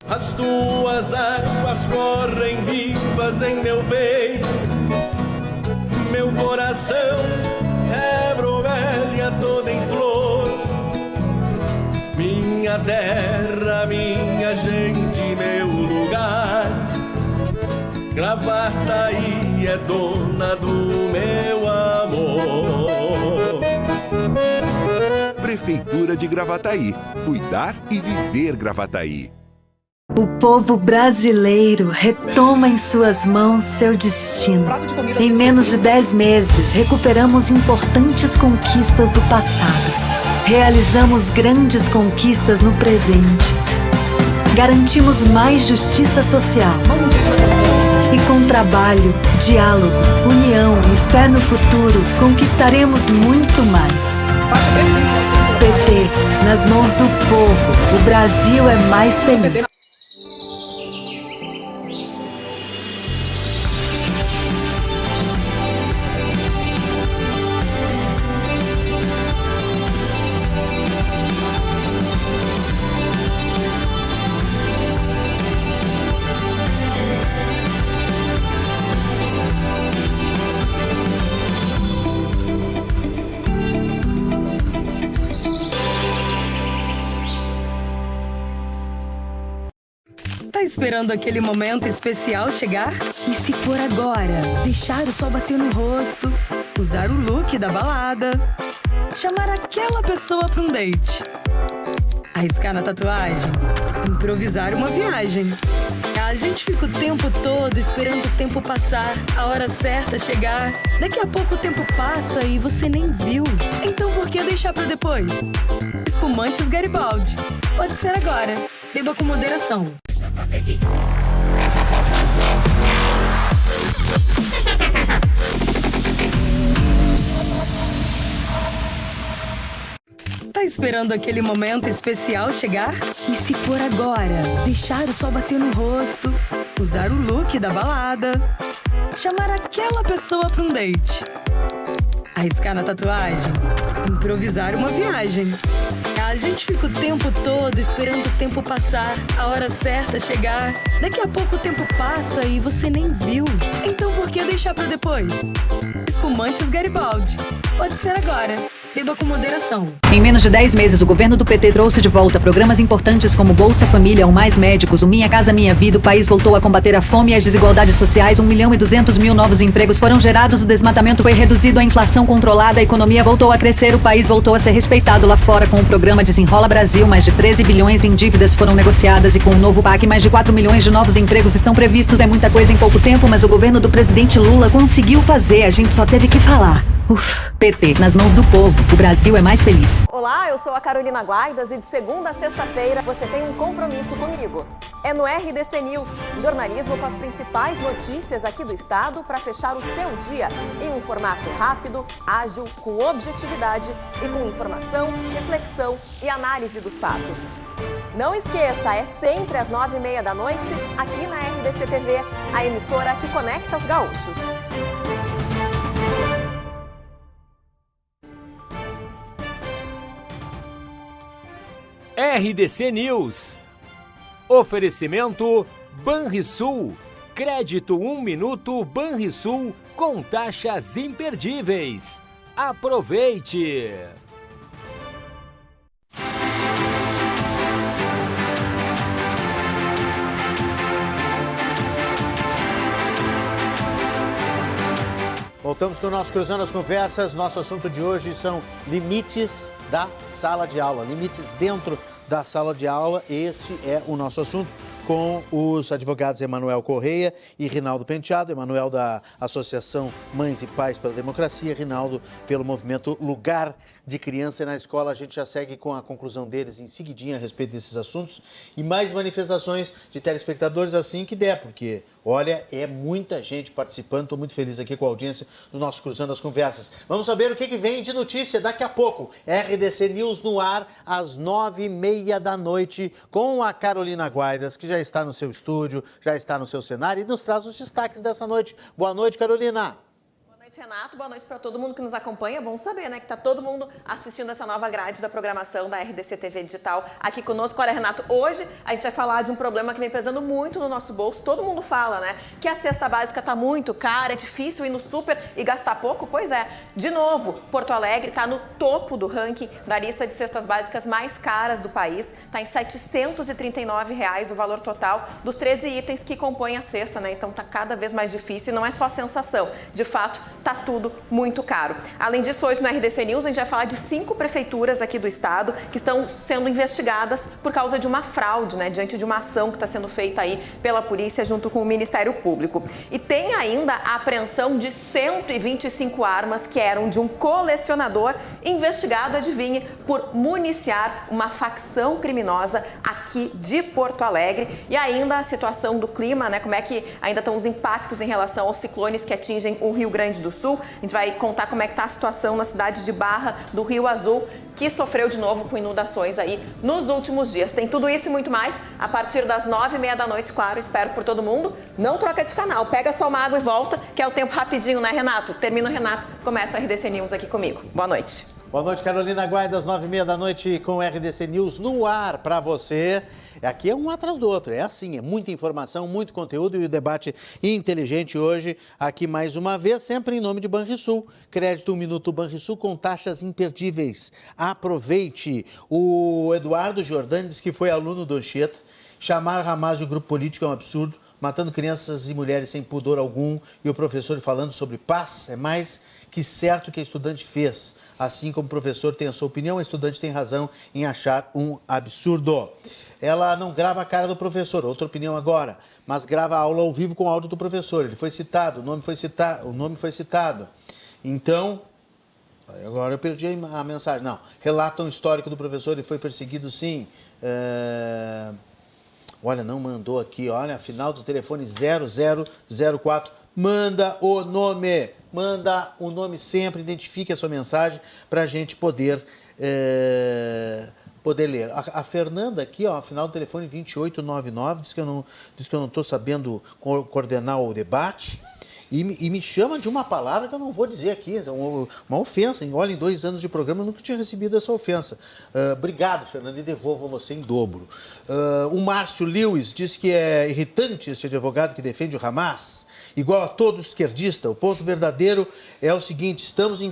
As tuas águas correm vivas em meu peito, meu coração é bromélia toda em flor. Minha terra, minha gente, meu lugar. Gravataí é dona do meu amor. Prefeitura de Gravataí. Cuidar e viver Gravataí. O povo brasileiro retoma em suas mãos seu destino. Em menos de 10 meses, recuperamos importantes conquistas do passado. Realizamos grandes conquistas no presente. Garantimos mais justiça social. E com trabalho, diálogo, união e fé no futuro, conquistaremos muito mais. PT, nas mãos do povo, o Brasil é mais feliz. Esperando aquele momento especial chegar? E se for agora? Deixar o sol bater no rosto, usar o look da balada, chamar aquela pessoa para um date, arriscar na tatuagem, improvisar uma viagem. A gente fica o tempo todo esperando o tempo passar, a hora certa chegar. Daqui a pouco o tempo passa e você nem viu. Então por que deixar para depois? Espumantes Garibaldi. Pode ser agora. Beba com moderação. Tá esperando aquele momento especial chegar? E se for agora? Deixar o sol bater no rosto, usar o look da balada, chamar aquela pessoa para um date, arriscar na tatuagem, improvisar uma viagem. A gente fica o tempo todo esperando o tempo passar, a hora certa chegar. Daqui a pouco o tempo passa e você nem viu. Então por que deixar para depois? Espumantes Garibaldi. Pode ser agora. Beba com moderação. Em menos de 10 meses, o governo do PT trouxe de volta programas importantes como Bolsa Família, o Mais Médicos, o Minha Casa Minha Vida. O país voltou a combater a fome e as desigualdades sociais. 1.200.000 novos empregos foram gerados, o desmatamento foi reduzido, a inflação controlada, a economia voltou a crescer, o país voltou a ser respeitado lá fora. Com o programa Desenrola Brasil, mais de 13 bilhões em dívidas foram negociadas e com o novo PAC, mais de 4 milhões de novos empregos estão previstos. É muita coisa em pouco tempo, mas o governo do presidente Lula conseguiu fazer, a gente só teve que falar. PT, nas mãos do povo, o Brasil é mais feliz. Olá, eu sou a Carolina Guaidas e de segunda a sexta-feira você tem um compromisso comigo. É no RDC News, jornalismo com as principais notícias aqui do estado para fechar o seu dia em um formato rápido, ágil, com objetividade e com informação, reflexão e análise dos fatos. Não esqueça, é sempre às 9h30 da noite, aqui na RDC TV, a emissora que conecta os gaúchos. RDC News. Oferecimento Banrisul. Crédito 1 minuto Banrisul com taxas imperdíveis. Aproveite! Voltamos com o nosso Cruzando as Conversas. Nosso assunto de hoje são limites da sala de aula, limites dentro da sala de aula. Este é o nosso assunto, com os advogados Emanuel Correia e Rinaldo Penteado. Emanuel da Associação Mães e Pais pela Democracia, Rinaldo pelo movimento Lugar de Criança na Escola. A gente já segue com a conclusão deles em seguidinha a respeito desses assuntos e mais manifestações de telespectadores assim que der, porque, olha, é muita gente participando. Estou muito feliz aqui com a audiência do nosso Cruzando as Conversas. Vamos saber o que vem de notícia daqui a pouco. RDC News no ar às 9h30 da noite com a Carolina Guaidas, que já está no seu estúdio, já está no seu cenário e nos traz os destaques dessa noite. Boa noite, Carolina. Boa noite, Renato. Boa noite para todo mundo que nos acompanha. Bom saber, né, que está todo mundo assistindo essa nova grade da programação da RDC TV Digital aqui conosco. Olha, Renato, hoje a gente vai falar de um problema que vem pesando muito no nosso bolso. Todo mundo fala, né, que a cesta básica está muito cara, é difícil ir no super e gastar pouco. Pois é, de novo, Porto Alegre está no topo do ranking da lista de cestas básicas mais caras do país. Está em R$ 739 o valor total dos 13 itens que compõem a cesta, né? Então está cada vez mais difícil e não é só sensação. De fato, tá tudo muito caro. Além disso, hoje no RDC News a gente vai falar de 5 prefeituras aqui do estado que estão sendo investigadas por causa de uma fraude, né, diante de uma ação que está sendo feita aí pela polícia junto com o Ministério Público. E tem ainda a apreensão de 125 armas que eram de um colecionador investigado, adivinhe, por municiar uma facção criminosa aqui de Porto Alegre. E ainda a situação do clima, né, como é que ainda estão os impactos em relação aos ciclones que atingem o Rio Grande do Sul. A gente vai contar como é que está a situação na cidade de Barra do Rio Azul, que sofreu de novo com inundações aí nos últimos dias. Tem tudo isso e muito mais a partir das 9h30 da noite, claro. Espero por todo mundo. Não troca de canal, pega só uma água e volta, que é o tempo rapidinho, né, Renato? Termina o Renato, começa a RDC News aqui comigo. Boa noite. Boa noite, Carolina Guaidas, 9h30 da noite com o RDC News no ar para você. Aqui é um atrás do outro, é assim, é muita informação, muito conteúdo e o debate inteligente hoje, aqui mais uma vez, sempre em nome de Banrisul. Crédito 1 minuto Banrisul com taxas imperdíveis. Aproveite. O Eduardo Jordani disse que foi aluno do Anchieta. Chamar Hamas de um grupo político é um absurdo, matando crianças e mulheres sem pudor algum, e o professor falando sobre paz é mais que certo que a estudante fez. Assim como o professor tem a sua opinião, a estudante tem razão em achar um absurdo. Ela não grava a cara do professor, outra opinião agora, mas grava a aula ao vivo com o áudio do professor. Ele foi citado, o nome foi citado. Então, agora eu perdi a mensagem. Não, relata um histórico do professor, ele foi perseguido sim. Olha, não mandou aqui, olha, final do telefone 0004. Manda o nome sempre, identifique a sua mensagem para a gente poder ler. A Fernanda aqui, ó, final do telefone 2899, diz que eu não estou sabendo coordenar o debate. E me chama de uma palavra que eu não vou dizer aqui, uma ofensa. Olha, em 2 anos de programa eu nunca tinha recebido essa ofensa. Obrigado, Fernando, e devolvo a você em dobro. O Márcio Lewis diz que é irritante este advogado que defende o Hamas, igual a todo esquerdista. O ponto verdadeiro é o seguinte: estamos em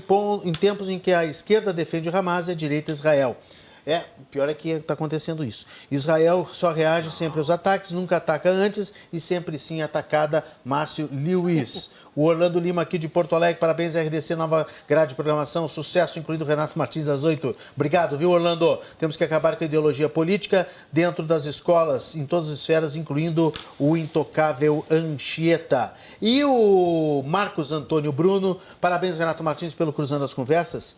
tempos em que a esquerda defende o Hamas e a direita Israel. O pior é que está acontecendo isso. Israel só reage sempre aos ataques, nunca ataca antes e sempre sim atacada. Márcio Lewis. O Orlando Lima aqui de Porto Alegre, parabéns RDC, nova grade de programação, sucesso, incluindo o Renato Martins às 8. Obrigado, viu, Orlando? Temos que acabar com a ideologia política dentro das escolas, em todas as esferas, incluindo o intocável Anchieta. E o Marcos Antônio Bruno, parabéns, Renato Martins, pelo Cruzando as Conversas,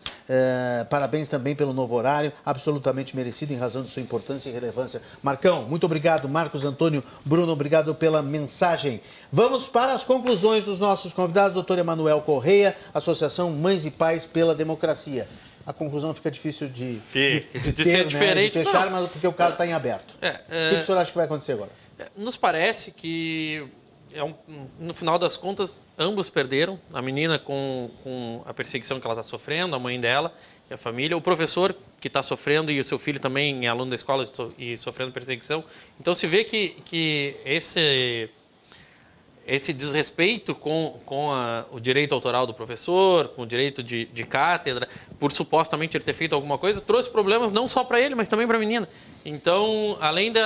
parabéns também pelo novo horário, absolutamente merecido em razão de sua importância e relevância. Marcão, muito obrigado. Marcos Antônio Bruno, obrigado pela mensagem. Vamos para as conclusões dos nossos convidados. Doutor Emanuel Correia, Associação Mães e Pais pela Democracia. A conclusão fica difícil de ter, ser diferente, de fechar, mas porque o caso está em aberto. O que o senhor acha que vai acontecer agora? Nos parece que no final das contas, ambos perderam. A menina com a perseguição que ela está sofrendo, a mãe dela e a família. O professor que está sofrendo e o seu filho também é aluno da escola e sofrendo perseguição. Então, se vê que esse desrespeito com o direito autoral do professor, com o direito de cátedra, por supostamente ele ter feito alguma coisa, trouxe problemas não só para ele, mas também para a menina. Então, além de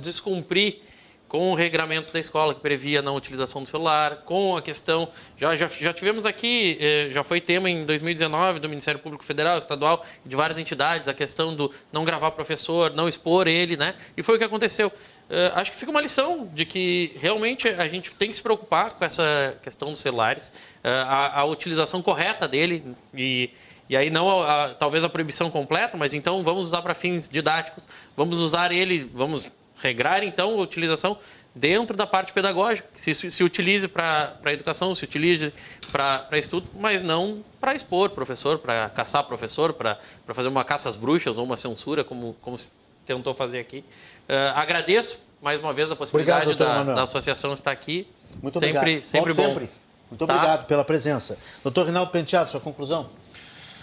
descumprir com o regramento da escola, que previa a não utilização do celular, com a questão... Já tivemos aqui, já foi tema em 2019 do Ministério Público Federal, Estadual, de várias entidades, a questão do não gravar professor, não expor ele, né? E foi o que aconteceu. Acho que fica uma lição de que realmente a gente tem que se preocupar com essa questão dos celulares, a utilização correta dele e aí não talvez a proibição completa, mas então vamos usar para fins didáticos, vamos usar ele, vamos regrar então a utilização dentro da parte pedagógica, que se utilize para educação, se utilize para estudo, mas não para expor professor, para caçar professor, para fazer uma caça às bruxas ou uma censura, como se tentou fazer aqui. Agradeço mais uma vez a possibilidade da associação estar aqui. Muito sempre, obrigado. Sempre bom. Sempre. Muito obrigado pela presença. Doutor Rinaldo Penteado, sua conclusão?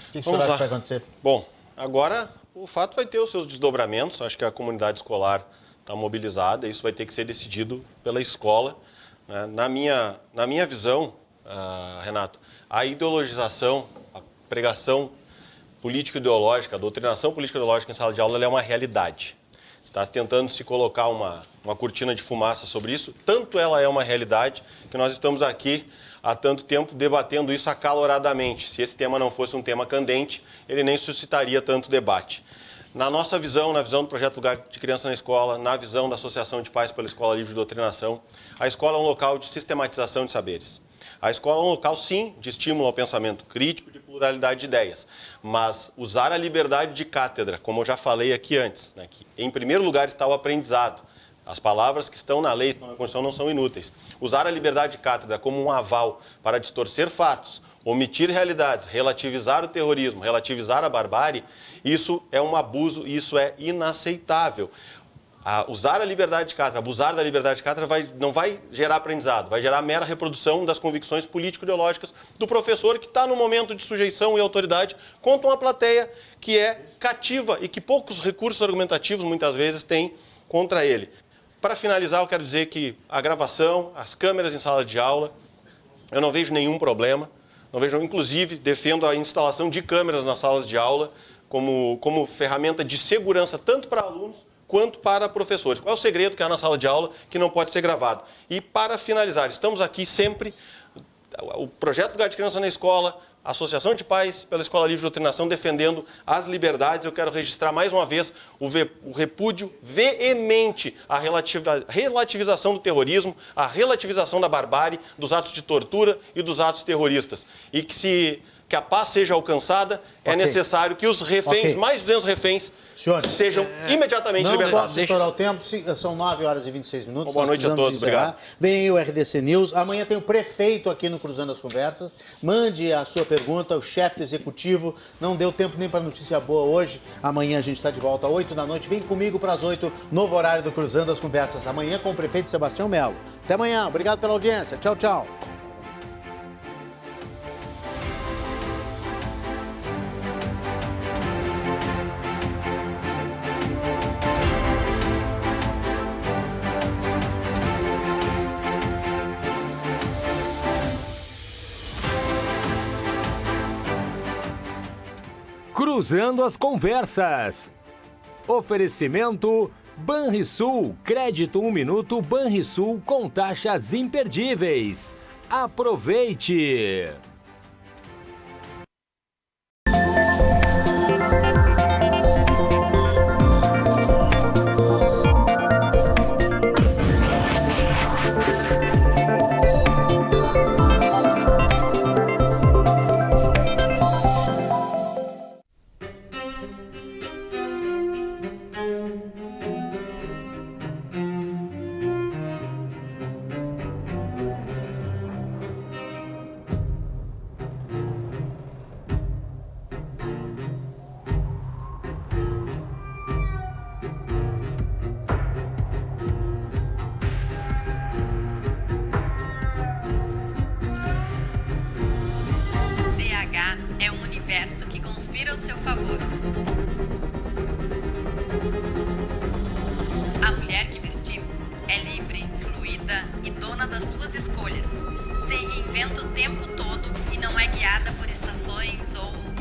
O que o senhor acha que vai acontecer? Bom, agora o fato vai ter os seus desdobramentos. Acho que a comunidade escolar está mobilizada. Isso vai ter que ser decidido pela escola. Na minha visão, Renato, a ideologização, a pregação político-ideológica, a doutrinação político-ideológica em sala de aula, ela é uma realidade. Está tentando se colocar uma cortina de fumaça sobre isso. Tanto ela é uma realidade que nós estamos aqui há tanto tempo debatendo isso acaloradamente. Se esse tema não fosse um tema candente, ele nem suscitaria tanto debate. Na nossa visão, na visão do Projeto Lugar de Criança na Escola, na visão da Associação de Pais pela Escola Livre de Doutrinação, a escola é um local de sistematização de saberes. A escola é um local, sim, de estímulo ao pensamento crítico, de pluralidade de ideias, mas usar a liberdade de cátedra, como eu já falei aqui antes, né, que em primeiro lugar está o aprendizado. As palavras que estão na lei, estão na Constituição, não são inúteis. Usar a liberdade de cátedra como um aval para distorcer fatos, omitir realidades, relativizar o terrorismo, relativizar a barbárie, isso é um abuso e isso é inaceitável. Usar a liberdade de cátedra, abusar da liberdade de cátedra não vai gerar aprendizado, vai gerar mera reprodução das convicções político-ideológicas do professor que está no momento de sujeição e autoridade contra uma plateia que é cativa e que poucos recursos argumentativos muitas vezes tem contra ele. Para finalizar, eu quero dizer que a gravação, as câmeras em sala de aula, eu não vejo nenhum problema, não vejo, inclusive, defendo a instalação de câmeras nas salas de aula como ferramenta de segurança tanto para alunos quanto para professores. Qual é o segredo que há na sala de aula que não pode ser gravado? E para finalizar, estamos aqui sempre, o Projeto Lugar de Criança na Escola, a Associação de Pais pela Escola Livre de Doutrinação defendendo as liberdades. Eu quero registrar mais uma vez o repúdio veemente à relativização do terrorismo, à relativização da barbárie, dos atos de tortura e dos atos terroristas. E que a paz seja alcançada, é necessário que os reféns, mais de 200 reféns, sejam imediatamente liberados. Não posso estourar o tempo, são 9h26. Boa noite a todos, obrigado. Vem aí o RDC News. Amanhã tem o prefeito aqui no Cruzando as Conversas. Mande a sua pergunta, o chefe do executivo. Não deu tempo nem para notícia boa hoje. Amanhã a gente está de volta às 8 da noite. Vem comigo para as 8, novo horário do Cruzando as Conversas. Amanhã com o prefeito Sebastião Melo. Até amanhã, obrigado pela audiência. Tchau, tchau. Cruzando as Conversas. Oferecimento Banrisul, crédito 1 minuto Banrisul com taxas imperdíveis. Aproveite!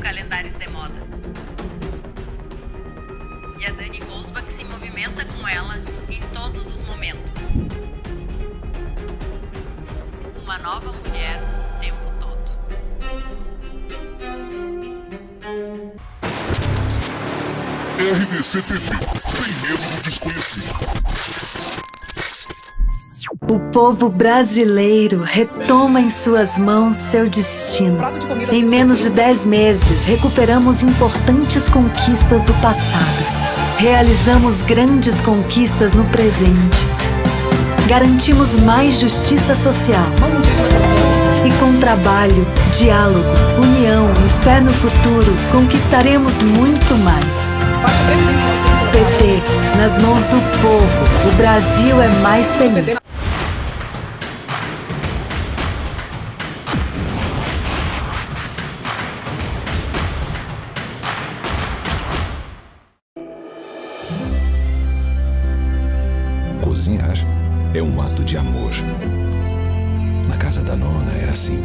calendários de moda. E a Dani Rosbach se movimenta com ela em todos os momentos. Uma nova mulher o tempo todo. RDC TV, sem medo do desconhecido. O povo brasileiro retoma em suas mãos seu destino. Em menos de 10 meses, recuperamos importantes conquistas do passado. Realizamos grandes conquistas no presente. Garantimos mais justiça social. E com trabalho, diálogo, união e fé no futuro, conquistaremos muito mais. PT, nas mãos do povo, o Brasil é mais feliz. Cozinhar é um ato de amor. Na casa da nona era assim.